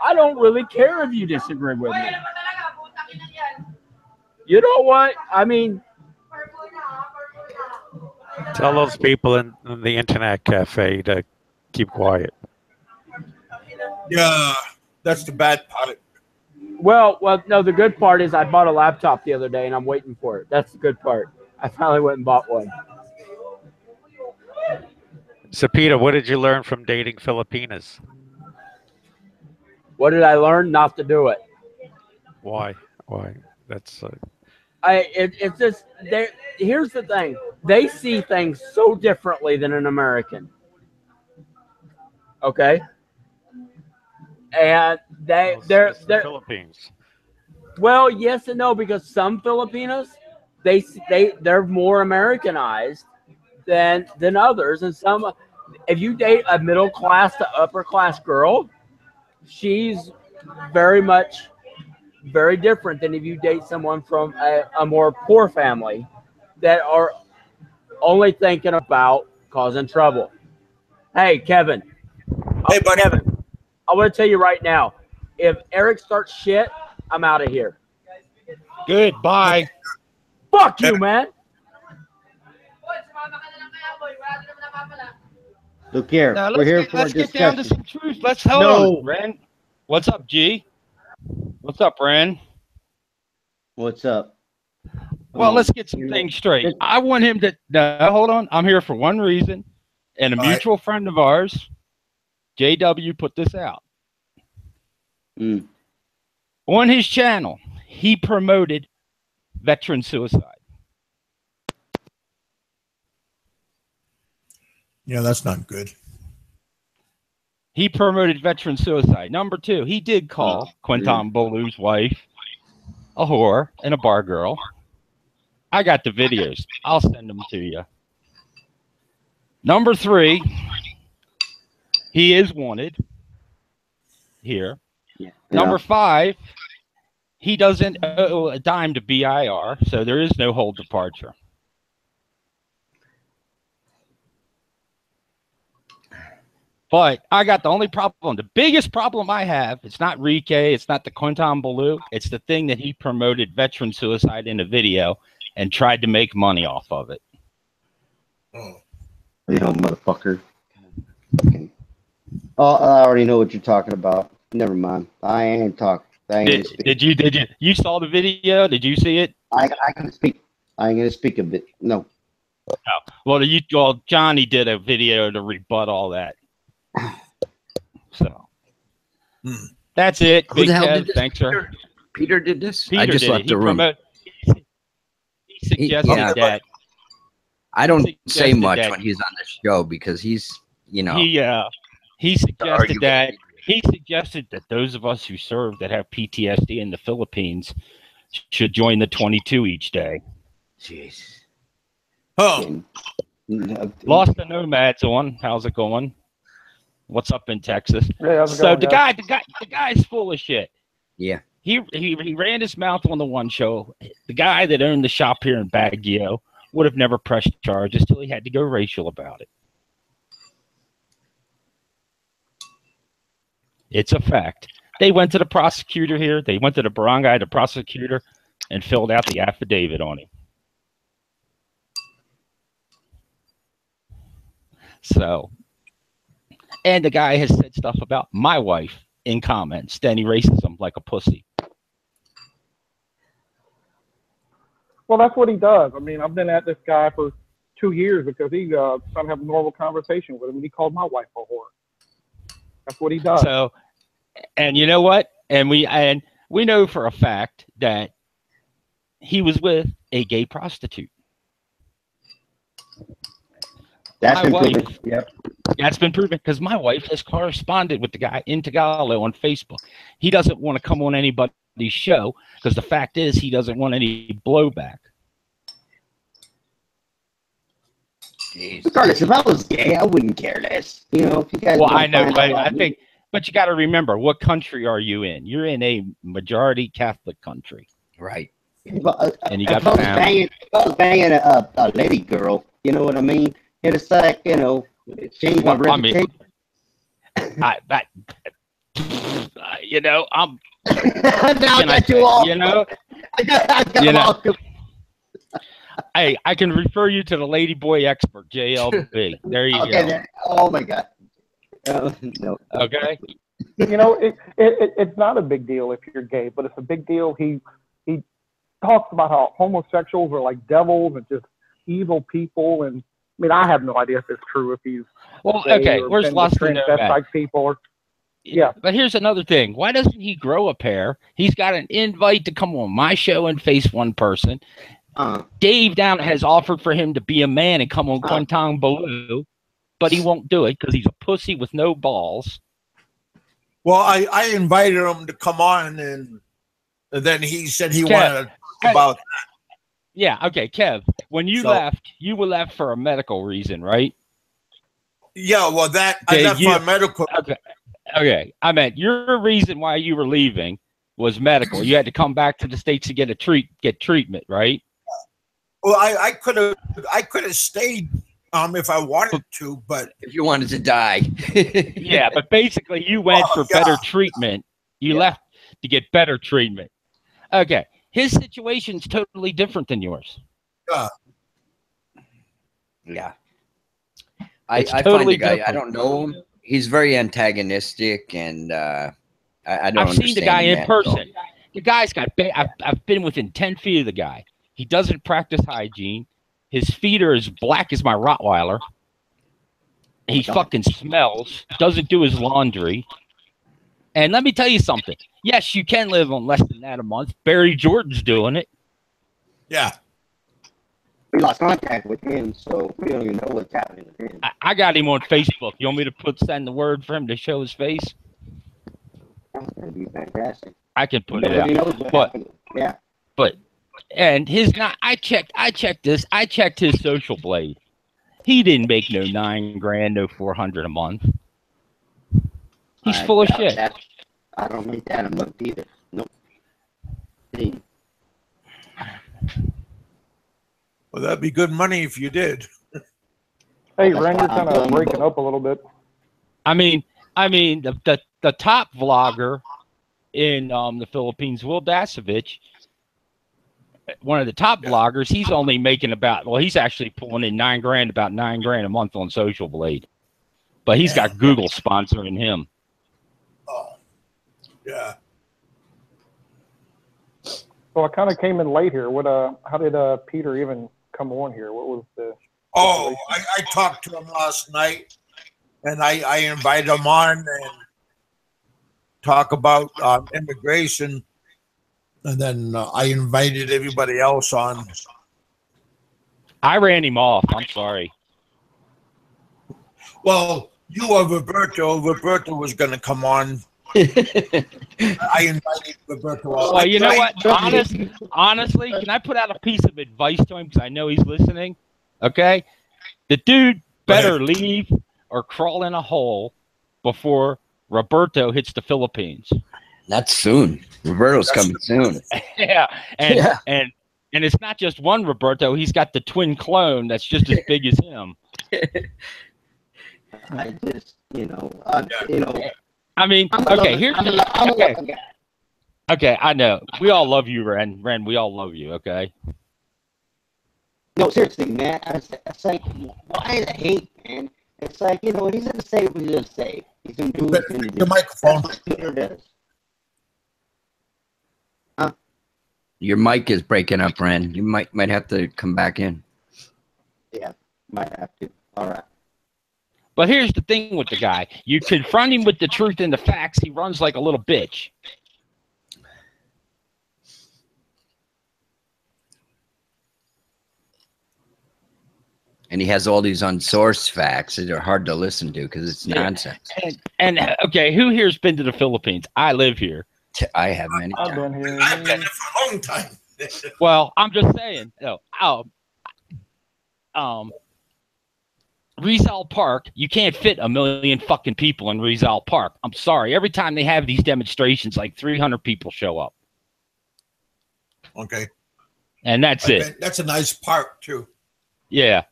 I don't really care if you disagree with me. You know what? I mean, tell those people in the internet cafe to keep quiet. Yeah, that's the bad part. Well, no, the good part is I bought a laptop the other day and I'm waiting for it. That's the good part. I finally went and bought one. So, Peter, what did you learn from dating Filipinas? What did I learn? Not to do it. Why? That's. It's just here's the thing. They see things so differently than an American. Okay. And they're Philippines. Well, yes and no, because some Filipinos they're more Americanized than others, and some. If you date a middle class to upper class girl, she's very different than if you date someone from a more poor family that are only thinking about causing trouble. Hey, Kevin. Hey, buddy. Kevin, I want to tell you right now, if Eric starts shit, I'm out of here. Goodbye. Fuck you, man. Look here. Now, we're here for let's a get down to some truth. Hold on, Ren. What's up, G? What's up, Ren? What's up? Well, let's get some things straight. I want him to hold on. I'm here for one reason, and a mutual friend of ours JW put this out. Mm. On his channel, he promoted veteran suicide. Yeah, that's not good. He promoted veteran suicide. Number 2, he did call Quinton Bolu's wife a whore and a bar girl. I got the videos. I'll send them to you. Number 3, he is wanted here. Yeah. Number 5, he doesn't owe a dime to BIR, so there is no hold departure. But I got the only problem. The biggest problem I have, it's not Rike, it's not the Quinton Bolu, it's the thing that he promoted veteran suicide in a video and tried to make money off of it. Oh. You know, motherfucker. Okay. Oh, I already know what you're talking about. Never mind. I ain't talking. Did you saw the video? Did you see it? I can speak. I ain't gonna speak a bit. No. Oh. Well, Johnny did a video to rebut all that. So that's it. Who the hell Kev, did this? thanks, sir. Peter did this. Peter I just did left it. the room. He suggested that. I don't say much when he's on the show because he's, you know. He suggested that. He suggested that those of us who serve that have PTSD in the Philippines should join the 22 each day. Jeez. Oh. Lost the Nomads on. How's it going? What's up in Texas? Yeah, so the guy's full of shit. Yeah. He ran his mouth on the one show. The guy that owned the shop here in Baguio would have never pressed charges till he had to go racial about it. It's a fact. They went to the prosecutor here. They went to the barangay, the prosecutor, and filled out the affidavit on him. So, and the guy has said stuff about my wife in comments, standing racism like a pussy. Well, that's what he does. I mean, I've been at this guy for 2 years because he trying to have a normal conversation with him, and he called my wife a whore. That's what he does. So, and you know what? And we know for a fact that he was with a gay prostitute. That's my been wife, proven. Yep. That's been proven because my wife has corresponded with the guy in Tagalog on Facebook. He doesn't want to come on anybody's show because the fact is he doesn't want any blowback. Jeez. Regardless, if I was gay, I wouldn't care less. You know, if you guys. Well, I know, but I think, but you got to remember, what country are you in? You're in a majority Catholic country, right? And you got if I was banging a lady girl, you know what I mean? It's like, you know, change my reputation. You know, I'm. Now I got you all. You know, I can refer you to the Ladyboy expert, JLB. There you go. Oh my God. No. Okay. You know, it's not a big deal if you're gay, but it's a big deal. He talks about how homosexuals are like devils and just evil people, and I mean, I have no idea if it's true if he's okay. Where's Lost transvestite people or yeah. But here's another thing. Why doesn't he grow a pair? He's got an invite to come on my show and face one person. Dave Down has offered for him to be a man and come on Quinton Bolu, but he won't do it because he's a pussy with no balls. Well, I invited him to come on, and then he said he wanted to talk about that. Yeah, okay, Kev. When you left, you were left for a medical reason, right? Yeah, well, I left for medical. Okay. I meant your reason why you were leaving was medical. You had to come back to the States to get treatment, right? Well, I could have stayed if I wanted to, but if you wanted to die. Yeah, but basically you went for better treatment. You left to get better treatment. Okay. His situation's totally different than yours. Yeah. I find the guy, I don't know him. He's very antagonistic, and I don't I've seen the guy in person. So. The guy's got, I've been within 10 feet of the guy. He doesn't practice hygiene. His feet are as black as my Rottweiler. He fucking smells, doesn't do his laundry. And let me tell you something. Yes, you can live on less than that a month. Barry Jordan's doing it. Yeah. We lost contact with him, so we don't even know what's happening with him. I got him on Facebook. You want me to send the word for him to show his face? That's gonna be fantastic. I can put it Nobody out. knows what But happened. Yeah. but and his not I checked this. I checked his social blade. He didn't make no $9,000, no $400 a month. He's full of shit. I don't make that a month either. Nope. See. Well, that'd be good money if you did. Hey, Ren, you're kind of breaking up a little bit. I mean, the top vlogger in the Philippines, Will Dasovich, one of the top vloggers, he's only making he's actually pulling in $9,000, about $9,000 a month on Social Blade, but he's got Google sponsoring him. Oh, yeah. So I kind of came in late here. How did Peter even come on here? What was the? Oh, I talked to him last night, and I invited him on and talk about immigration, and then I invited everybody else on. I ran him off. I'm sorry. Well, you or Roberto. Roberto was going to come on. I invited Roberto. Well, you know what? Honestly, can I put out a piece of advice to him because I know he's listening? Okay, the dude better leave or crawl in a hole before Roberto hits the Philippines. That's soon. Roberto's coming soon. Yeah, and it's not just one Roberto. He's got the twin clone that's just as big as him. I just, I mean, okay, here's okay, I know. We all love you, Ren. Ren, we all love you, okay? No, seriously, man. It's like, why the hate, man? It's like, he's going to say what he's going to say. He's going to do what he's going to do. The microphone. That's what Peter does. Your mic is breaking up, Ren. You might have to come back in. Yeah, might have to. All right. But here's the thing with the guy. You confront him with the truth and the facts, he runs like a little bitch. And he has all these unsourced facts that are hard to listen to because it's nonsense. And okay, who here's been to the Philippines? I live here. I have many I've times. been here. I've been there for a long time. Well, I'm just saying. Rizal Park, you can't fit 1 million fucking people in Rizal Park. I'm sorry. Every time they have these demonstrations, like 300 people show up. Okay. And that's it. That's a nice park, too. Yeah.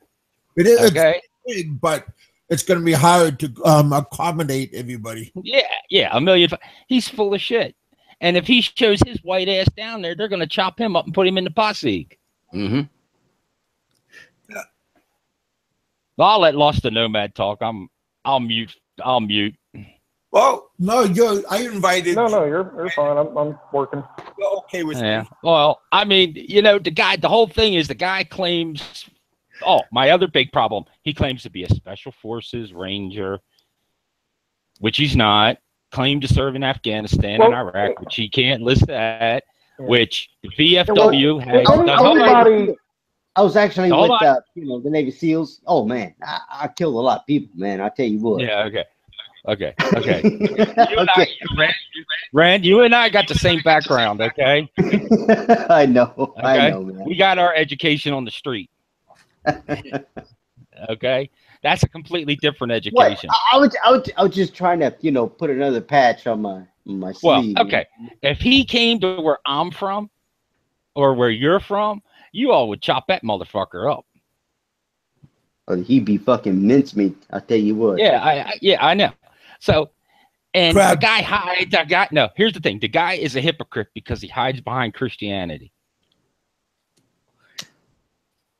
It is Okay. big, but it's going to be hard to accommodate everybody. Yeah, 1 million. He's full of shit. And if he shows his white ass down there, they're going to chop him up and put him in the posse. Mm-hmm. Yeah. Well, I'll let Lost the Nomad talk. I'll mute. Well, no, I invited. No, you're fine. I'm working. You're okay with me. Well, I mean, the whole thing is the guy claims. Oh, my other big problem. He claims to be a Special Forces Ranger, which he's not. Claimed to serve in Afghanistan and Iraq, which he can't list that. Yeah. Which the VFW has. I was actually with the Navy SEALs. Oh man, I killed a lot of people, man. I tell you what. Yeah. Okay. Rand, you and I got the same background. Okay. I know. Okay? I know, man. We got our education on the street. Okay. That's a completely different education. I was just trying to, put another patch on my sleeve. Well, okay. If he came to where I'm from or where you're from, you all would chop that motherfucker up. Or he'd be fucking mincemeat, I'll tell you what. Yeah, I know. So, and the guy hides. No, here's the thing. The guy is a hypocrite because he hides behind Christianity.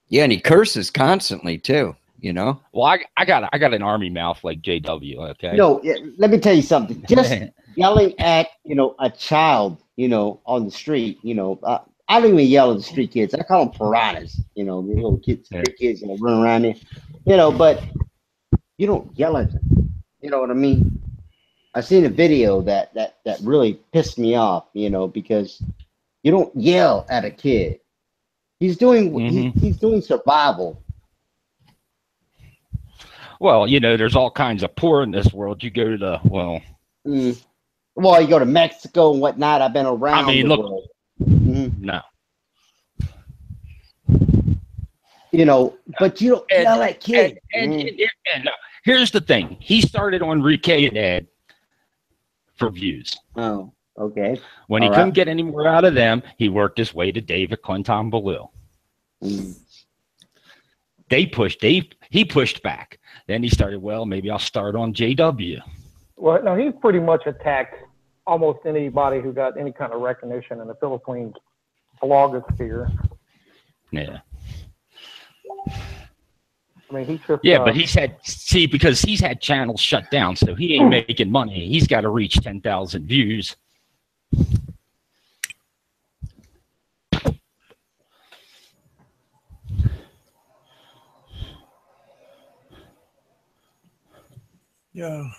Yeah, and he curses constantly too. Well, I got an army mouth like JW. Okay. No, let me tell you something. Just yelling at a child, on the street. I don't even yell at the street kids. I call them piranhas. The little kids, street kids, run around there. But you don't yell at them. You know what I mean? I seen a video that really pissed me off, because you don't yell at a kid. He's doing he's doing survival. Well, there's all kinds of poor in this world. You go to Well, you go to Mexico and whatnot. I've been around the world. No. But you don't yell at kids. And here's the thing. He started on Enrique and Ed for views. Oh, okay. When he couldn't get any more out of them, he worked his way to David Clinton Ballou. He pushed back. Then he started, well, maybe I'll start on JW. Well, no, he's pretty much attacked almost anybody who got any kind of recognition in the Philippines blogosphere. Yeah. I mean, he's just... but because he's had channels shut down, so he ain't making money. He's got to reach 10,000 views. Yeah.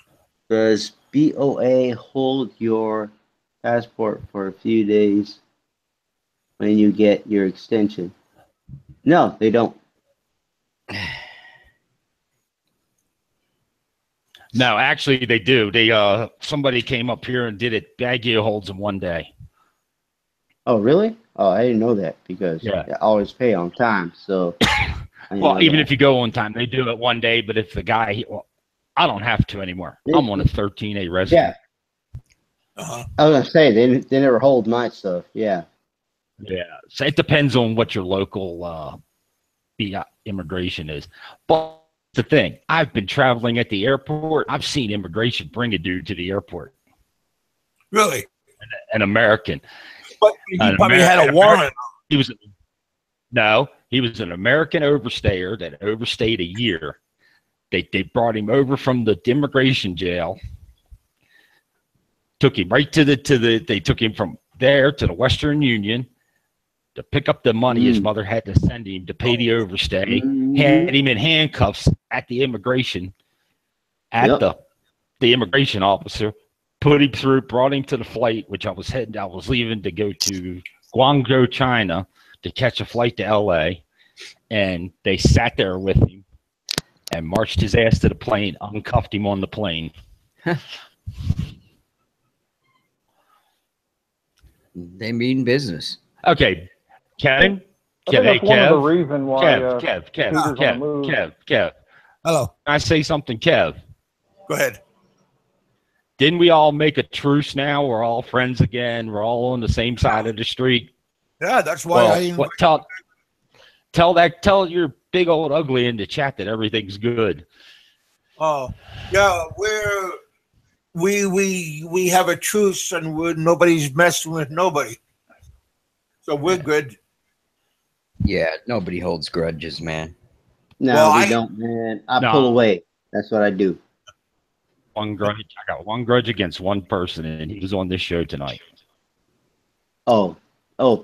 Does BOA hold your passport for a few days when you get your extension? No, they don't. No, actually, they do. Somebody came up here and did it. Baguio holds them one day. Oh, really? Oh, I didn't know that because I always pay on time. So, well, even if you go on time, they do it one day. But if the guy, I don't have to anymore. I'm on a 13A resident. Yeah. I was gonna say they never hold my stuff. Yeah. Yeah. So it depends on what your local immigration is. But the thing, I've been traveling at the airport. I've seen immigration bring a dude to the airport. Really? An American. But he probably had a warrant. He was an American overstayer that overstayed a year. They brought him over from the immigration jail. Took him right to they took him from there to the Western Union to pick up the money his mother had to send him to pay the overstay. Had him in handcuffs at the immigration, the immigration officer, put him through, brought him to the flight, which I was leaving to go to Guangzhou, China, to catch a flight to LA. And they sat there with him and marched his ass to the plane, uncuffed him on the plane. They mean business. Okay, Kevin. That's one of the reasons why. Kev. Hello. Can I say something, Kev? Go ahead. Didn't we all make a truce now? We're all friends again. We're all on the same side of the street. Yeah, that's why tell your big old ugly in the chat that everything's good. Oh, yeah, we have a truce and nobody's messing with nobody. So we're good. Yeah, nobody holds grudges, man. No, we don't, man. I pull away. That's what I do. One grudge. I got one grudge against one person, and he was on this show tonight. Oh,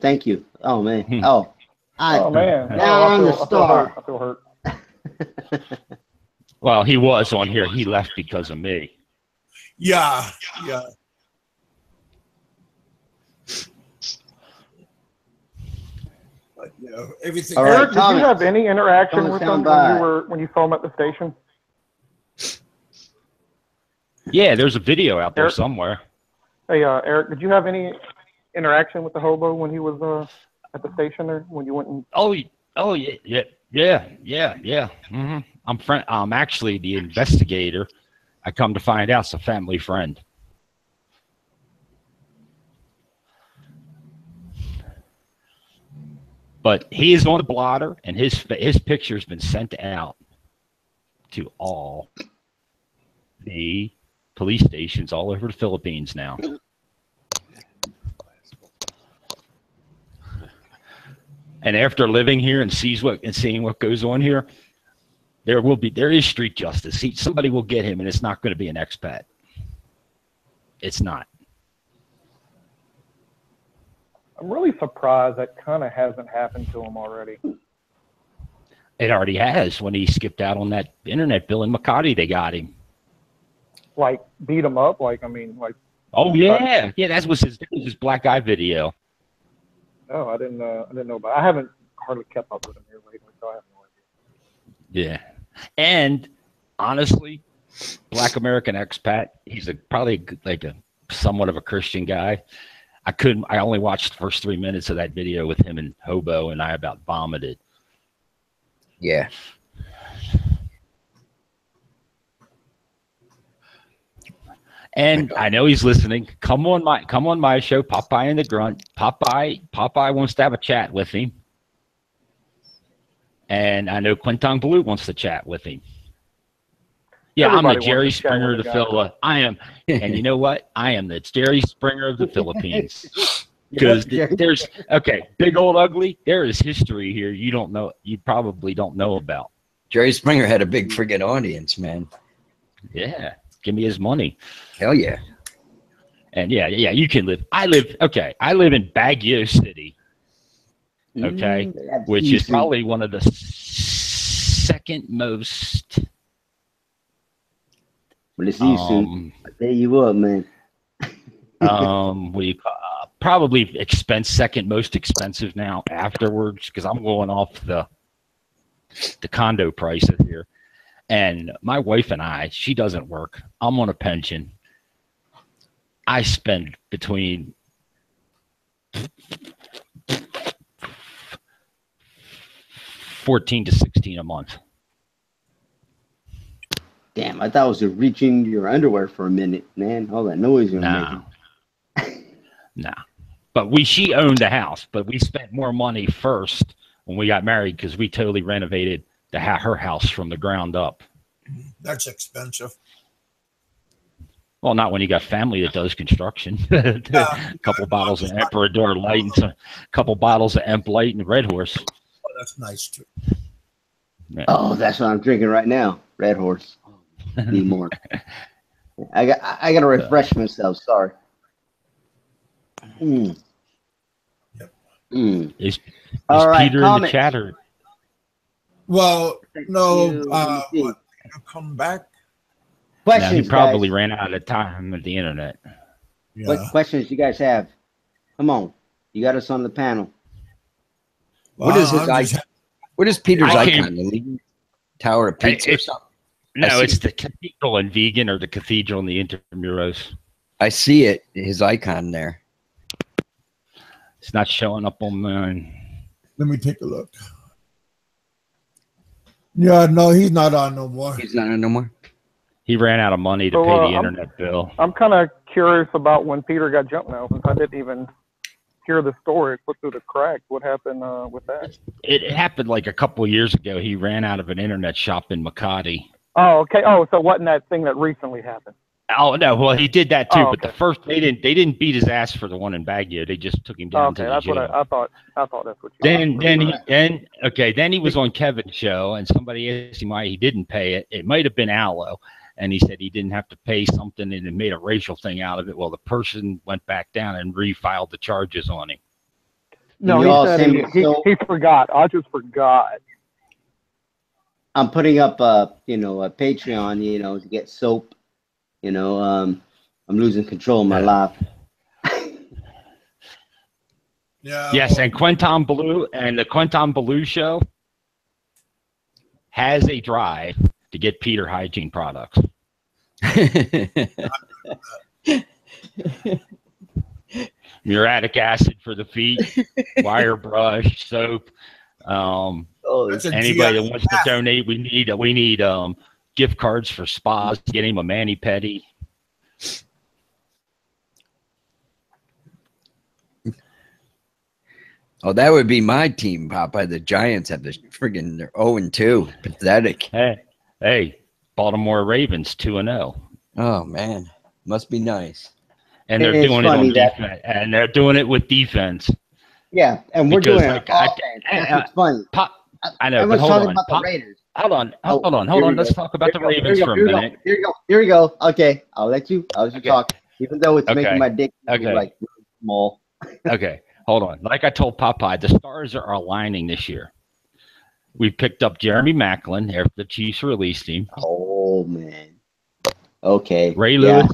thank you. Oh man. Man. Now I'm the star. I feel hurt. Well, he was on here. He left because of me. Yeah. But, everything. All right, Eric, did you have any interaction with him when you saw him at the station? Yeah, there's a video out there somewhere. Hey, Eric, did you have any interaction with the hobo when he was at the station there when you went and? Oh yeah. Mm-hmm. I'm actually the investigator. I come to find out it's a family friend. But he is on the blotter, and his picture's been sent out to all the police stations all over the Philippines now. And after living here and seeing what goes on here, there is street justice. Somebody will get him, and it's not going to be an expat. It's not. I'm really surprised that kind of hasn't happened to him already. It already has. When he skipped out on that internet bill in Makati, they got him. Like beat him up? Like, I mean, like. Oh yeah, yeah. That was his black eye video. Oh, I didn't know about it. I haven't hardly kept up with him here lately, so I have no idea. Yeah, and honestly, Black American expat. He's probably like a somewhat of a Christian guy. I only watched the first 3 minutes of that video with him and Hobo, and I about vomited. Yeah. And I know he's listening. Come on my show, Popeye and the Grunt. Popeye wants to have a chat with him. And I know Quintong Blue wants to chat with him. Yeah, Everybody I'm the Jerry wants to chat Springer of with the the guy. Philippines. I am, and you know what? I am the Jerry Springer of the Philippines. Because there's big old ugly. There is history here you don't know. You probably don't know about. Jerry Springer had a big friggin' audience, man. Yeah, give me his money. Hell yeah. And yeah, you can live. I live in Baguio City. Okay, which is probably one of the second most. Well, it's you, soon. I tell you what, man. Probably second most expensive now afterwards, because I'm going off the condo prices here. And my wife and I, she doesn't work. I'm on a pension. I spend between $14 to $16 a month. Damn, I thought it was reaching your underwear for a minute, man. All that noise you're making. No. But she owned the house, but we spent more money first when we got married because we totally renovated her house from the ground up. That's expensive. Well, not when you got family that does construction. A couple bottles of Emperador Light and a couple bottles of Emp Light and Red Horse. Oh, that's nice too. Yeah. Oh, that's what I'm drinking right now. Red Horse. Need more. I got to refresh myself. Sorry. Yep. Is All right, Peter in the chat or? Well, no. Come back. Questions, he probably guys. ran out of time with the internet. Yeah. What questions you guys have? Come on. You got us on the panel. What is his icon? What is Peter's icon? The Leaning Tower of Pizza or something? No, it's the cathedral in Vegan or the cathedral in the Intramuros. I see it. His icon there. It's not showing up on mine. Let me take a look. Yeah, no, he's not on no more. He's not on no more. He ran out of money to pay the internet bill. I'm kind of curious about when Peter got jumped now, since I didn't even hear the story. It slipped through the cracks. What happened with that? It happened like a couple of years ago. He ran out of an internet shop in Makati. Oh, okay. Oh, so wasn't that thing that recently happened? Oh no, well he did that too, Oh, but the first they didn't beat his ass for the one in Baguio. They just took him down to the That's jail. what I thought. I thought that's what you. Then he was on Kevin's show, and somebody asked him why he didn't pay it. It might have been Aloe, and he said he didn't have to pay something, and it made a racial thing out of it. Well, the person went back down and refiled the charges on him. No, he said he forgot. I just forgot. I'm putting up a Patreon, to get soap. I'm losing control of my life. Yeah. Yes, and Quentin Blue and the Quentin Blue show has a drive to get Peter hygiene products. Muriatic acid for the feet, wire brush, soap. Anybody that wants to donate, we need gift cards for spas. Get him a mani-pedi. Oh, that would be my team, Popeye. The Giants have this friggin' they're 0-2. Pathetic. Hey, Baltimore Ravens 2-0. Oh man, must be nice. And they're doing it on defense, and they're doing it with defense. Yeah, and we're doing it. It's funny. I know, but hold on. Hold on. Let's talk about the Ravens for a minute. Here we go. Okay, I'll let you talk, even though it's making my dick like small. Okay, hold on. Like I told Popeye, the stars are aligning this year. We picked up Jeremy Macklin after the Chiefs released him. Oh man. Okay. Ray yeah. Lewis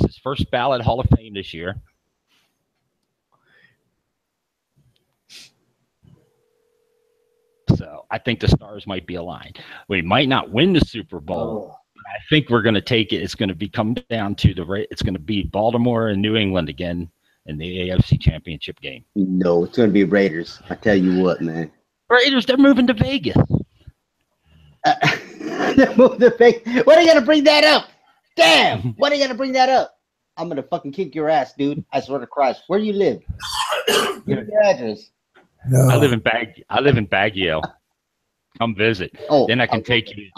is first ballot Hall of Fame this year. So I think the stars might be aligned. We might not win the Super Bowl. But I think we're going to take it. It's going to come down to it's going to be Baltimore and New England again in the AFC Championship game. No, it's going to be Raiders. I tell you what, man. Raiders, they're moving to Vegas. They're moving to Vegas. What are you going to bring that up? Damn. What are you going to bring that up? I'm going to fucking kick your ass, dude. I swear to Christ. Where do you live? Give me your address. No. I live in Baguio. Come visit. Oh, then I can take you.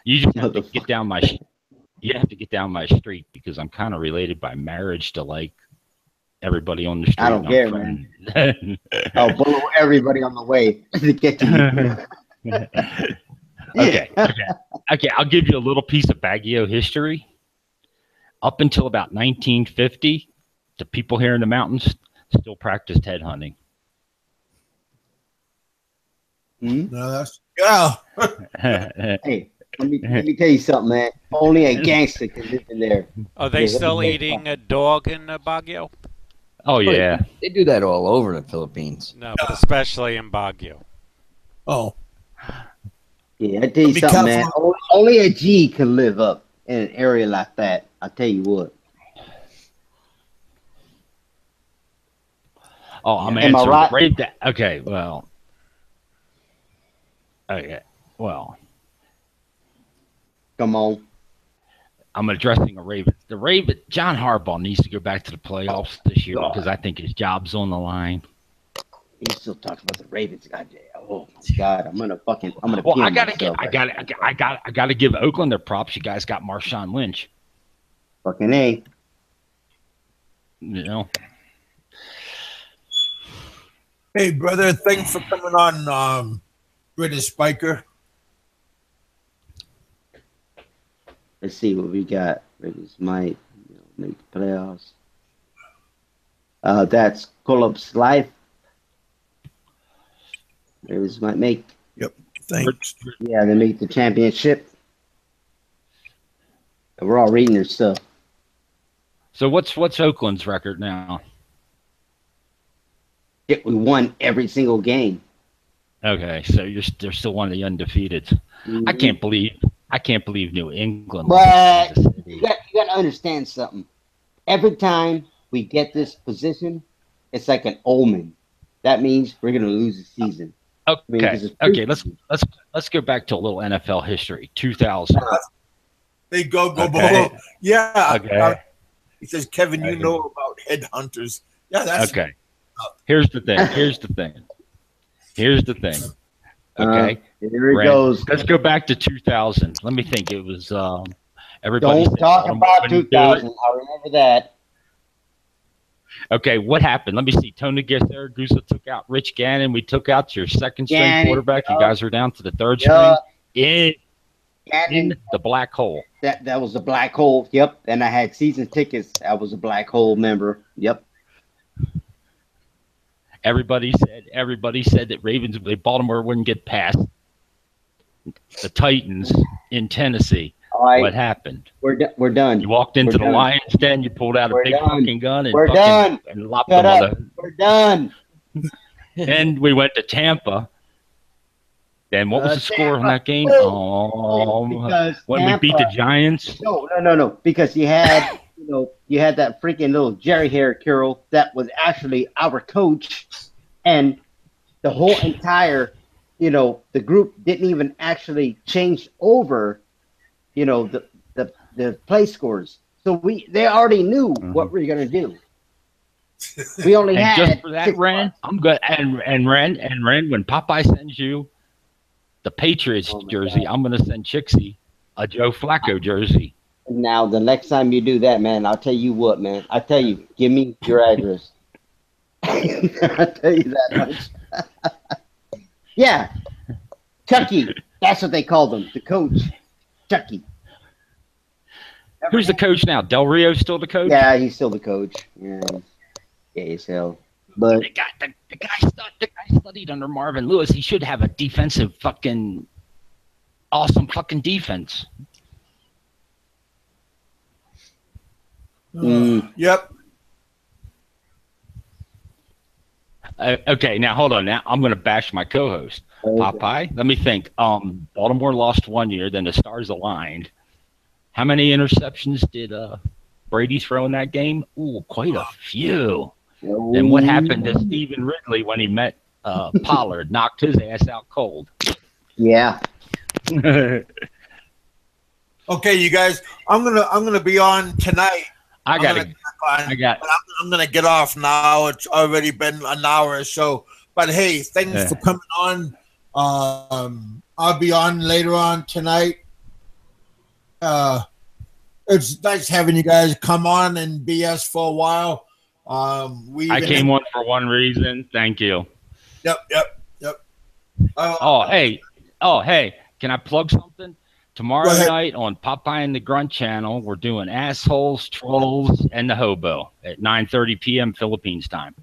You just have to get down my. You have to get down my street because I'm kind of related by marriage to like everybody on the street. I don't care, man. I'll blow everybody on the way to get to you. Okay. I'll give you a little piece of Baguio history. Up until about 1950, the people here in the mountains still practiced head hunting. No, that's yeah. Hey, let me tell you something, man. Only a gangster can live in there. Are they still eating a dog in Baguio? Oh yeah, they do that all over the Philippines. No, but especially in Baguio. Oh, yeah. I tell you something, man. Only a G can live up in an area like that. I tell you what. Oh, I'm Am I right? Okay, well. Okay, well. Come on. I'm addressing a Raven. John Harbaugh needs to go back to the playoffs this year because I think his job's on the line. He's still talking about the Ravens. God, oh my God, I'm gonna. Well, I gotta give Oakland their props. You guys got Marshawn Lynch. Fucking A. You know. hey, brother, thanks for coming on, British Spiker. Let's see what we got. Raiders might make the playoffs. That's Colop's life. Raiders might make. Yep. Thanks. Yeah, they make the championship. We're all reading their stuff. So what's Oakland's record now? We won every single game. Okay, so they're still one of the undefeated. Mm-hmm. I can't believe New England. But you got to understand something. Every time we get this position, it's like an omen. That means we're going to lose the season. Okay. Let's go back to a little NFL history. 2000. They go. Okay. Yeah. Okay. He says, Kevin, you know about headhunters. Yeah, that's okay. Here's the thing. Okay. Here it goes. Let's go back to 2000. Let me think. It was everybody. Don't talk about 2000. I remember that. Okay, what happened? Let me see. Tony Guerra-Gusa took out Rich Gannon. We took out your second string quarterback. You guys are down to the third string in the black hole. That was the black hole. Yep. And I had season tickets. I was a black hole member. Yep. Everybody said that Baltimore wouldn't get past the Titans in Tennessee. All right. What happened? We're done. You walked into the Lions den. You pulled out a big fucking gun and and lopped Shut them up. We're done. And we went to Tampa. Then what was the score on that game? When we beat the Giants. No. Because you had you had that freaking little Jerry hair Carroll that was actually our coach, and the whole entire, the group didn't even actually change over, the play scores. So they already knew what we were gonna do. We only had just for that, Ren. I'm good. And Ren, when Popeye sends you the Patriots jersey, I'm gonna send Chixie a Joe Flacco jersey. Now, the next time you do that, man, I'll tell you what, man. I tell you, give me your address. I'll tell you that much. Yeah. Chucky. That's what they called him. The coach. Chucky. Who's the coach now? Del Rio's still the coach? Yeah, he's still the coach. Yeah. Gay as hell. But the guy studied under Marvin Lewis. He should have a defensive fucking awesome fucking defense. Yep. Okay, now hold on. Now I'm going to bash my co-host, Popeye. Let me think. Baltimore lost 1 year, then the stars aligned. How many interceptions did Brady throw in that game? Ooh, quite a few. And what happened to Stephen Ridley when he met Pollard? Knocked his ass out cold. Yeah. Okay, you guys, I'm gonna be on tonight. I'm gonna get off now. It's already been an hour or so. But hey, thanks for coming on. I'll be on later on tonight. It's nice having you guys come on and BS for a while. I came on for one reason. Thank you. Yep. Hey, can I plug something? Tomorrow night on Popeye and the Grunt channel, we're doing Assholes, Trolls, and the Hobo at 9:30 p.m. Philippines time.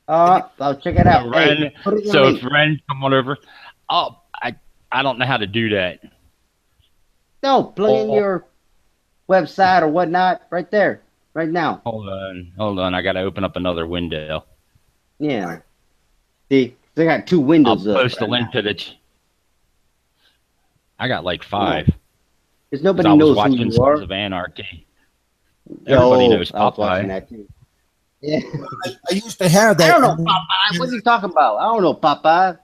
I'll check it out. If Ren, come on over. Oh, I don't know how to do that. No, plug in your website or whatnot right there, right now. Hold on. I got to open up another window. Yeah. See, they got 2 windows. I'll post a link to the. I got like 5. Because nobody knows who you are. Sons of Anarchy. Everybody knows Popeye. That too. Yeah. I used to have that. I don't know Popeye. What are you talking about? I don't know Popeye.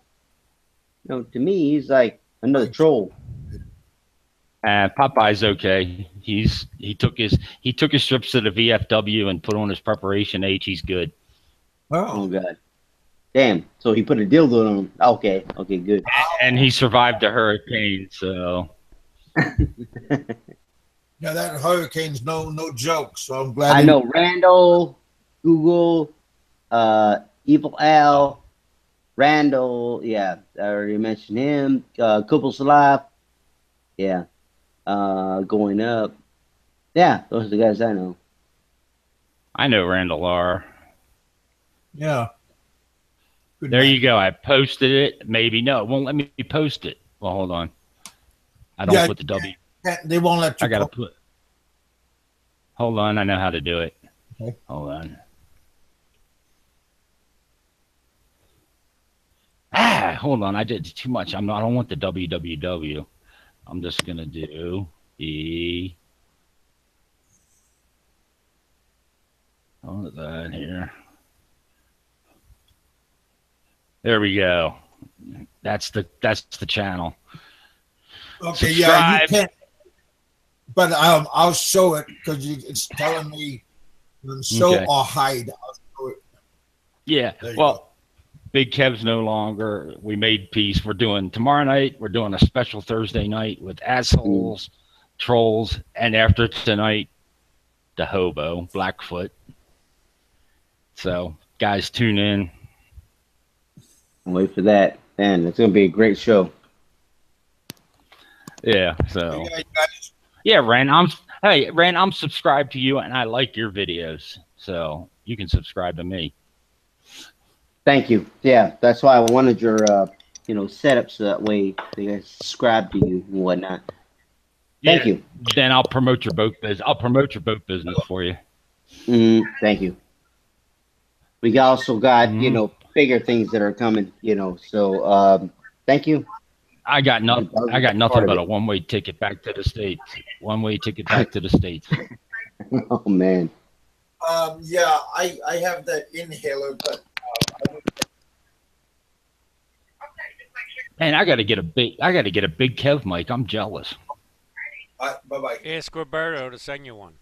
No, to me, he's like another troll. Popeye's okay. He took his trips to the VFW and put on his preparation H. He's good. Oh God. Damn. So he put a dildo on him. Okay, good. And he survived the hurricane, so. Yeah, that hurricane's no joke. So I'm glad. I know Randall, Google, Evil Al, Randall. Yeah, I already mentioned him. Kubel Salaf. Yeah. Going up. Yeah, those are the guys I know. I know Randall R. Yeah. There you go. I posted it. Maybe no, it won't let me post it. Well, hold on. I don't put the W. They won't let you. I gotta put. Hold on. I know how to do it. Okay. Hold on. Hold on. I did too much. I don't want the www. I'm just gonna do the. Hold on here. There we go. That's the channel. Okay, Subscribe. yeah, you can't. But I'll show it because it's telling me show or hide. I'll show it. Yeah. Well, Big Kev's no longer. We made peace. We're doing tomorrow night. We're doing a special Thursday night with Assholes, Trolls, and after tonight, the Hobo, Blackfoot. So, guys, tune in. Wait for that. Man, it's gonna be a great show. Yeah. So. Yeah, Ren. I'm subscribed to you, and I like your videos, so you can subscribe to me. Thank you. Yeah, that's why I wanted your, setup so that way they guys subscribe to you and whatnot. Thank you. Then I'll promote your boat business. I'll promote your boat business for you. Thank you. We also got bigger things that are coming. So thank you. I got nothing but a one-way ticket back to the States. One-way ticket back to the States. Oh man. Yeah, I have the inhaler, but. Man, I gotta get a big Kev mic. I'm jealous. Bye-bye. Ask Roberto to send you one.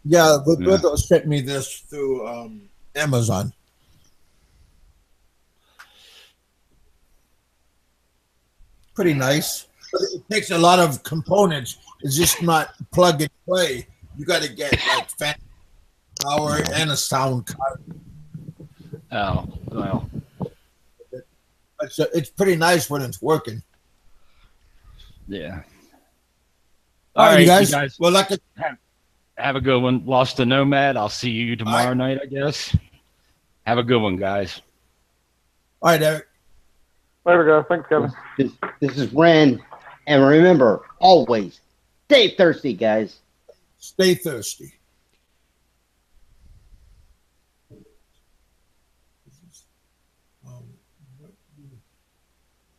Yeah, Roberto sent me this through Amazon. Pretty nice. But it takes a lot of components. It's just not plug and play. You got to get like fan power and a sound card. Oh, well. It's pretty nice when it's working. Yeah. All right, you guys. Well, Have a good one. Lost the Nomad. I'll see you tomorrow night, I guess. Have a good one, guys. All right, Eric. There we go. Thanks, Kevin. This is Ren. And remember, always stay thirsty, guys. Stay thirsty.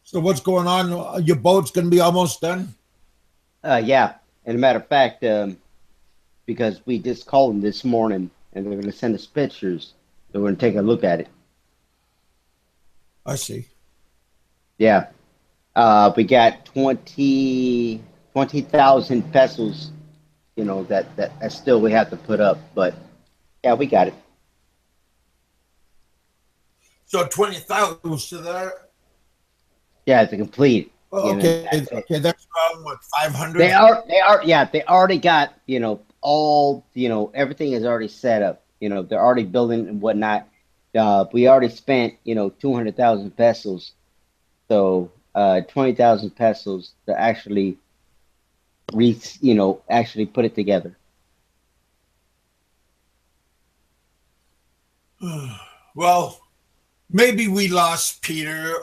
So what's going on? Your boat's going to be almost done? Yeah. And a matter of fact, because we just called them this morning, and they're going to send us pictures, so we're going to take a look at it. I see. Yeah. We got 20,000 pesos, you know, that still we have to put up. But, yeah, we got it. So 20,000 to there? Yeah, to complete. Oh, okay, okay, that's around what, 500? They already got, you know, all, you know, everything is already set up. You know, they're already building and whatnot. We already spent, you know, 200,000 pesos. So 20,000 pesos to actually actually put it together. Well, maybe we lost Peter.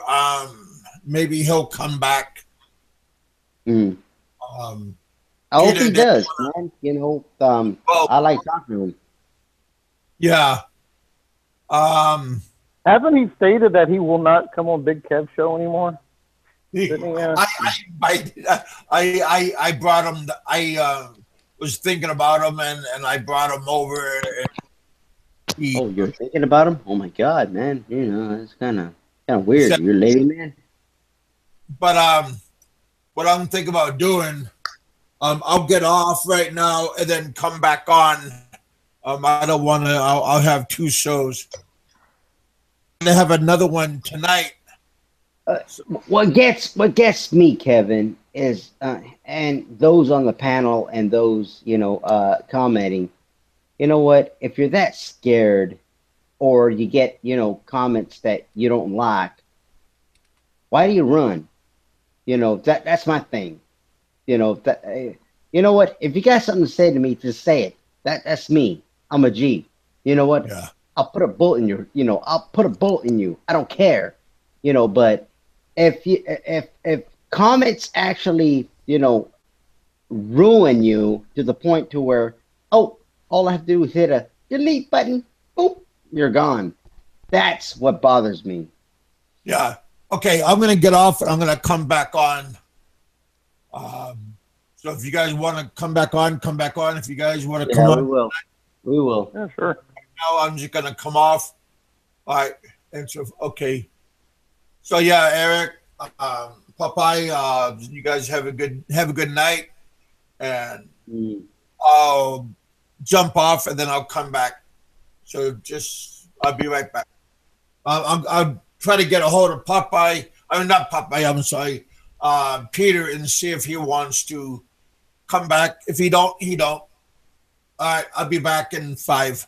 Maybe he'll come back. I hope he does, man. You know, well, I like talking to him. Yeah. Hasn't he stated that he will not come on Big Kev show anymore? I brought him. I was thinking about him, and I brought him over. Oh, you're thinking about him? Oh my God, man! You know, it's kind of weird. You're a lady man. But what I'm thinking about doing, I'll get off right now and then come back on. I don't want to. I'll have two shows. I have another one tonight. What gets me, Kevin, is and those on the panel and those, you know, commenting. You know what? If you're that scared, or you get, you know, comments that you don't like, why do you run? You know, that's my thing. You know, you know what? If you got something to say to me, just say it. That's me. I'm a G. You know what? Yeah. I'll put a bullet in your. You know, I'll put a bullet in you. I don't care. You know, but if comments actually, you know, ruin you to the point to where, oh, all I have to do is hit a delete button, boop, you're gone. That's what bothers me. Yeah. Okay, I'm going to get off and I'm going to come back on. So if you guys want to come back on, come back on. If you guys want to come on. We will. Yeah, sure. Now I'm just going to come off. All right. And so, okay. So yeah, Eric, Popeye, you guys have a good night. And I'll jump off and then I'll come back. So I'll be right back. I'll try to get a hold of Popeye. I mean, not Popeye, I'm sorry. Peter, and see if he wants to come back. If he don't, he don't. All right, I'll be back in 5.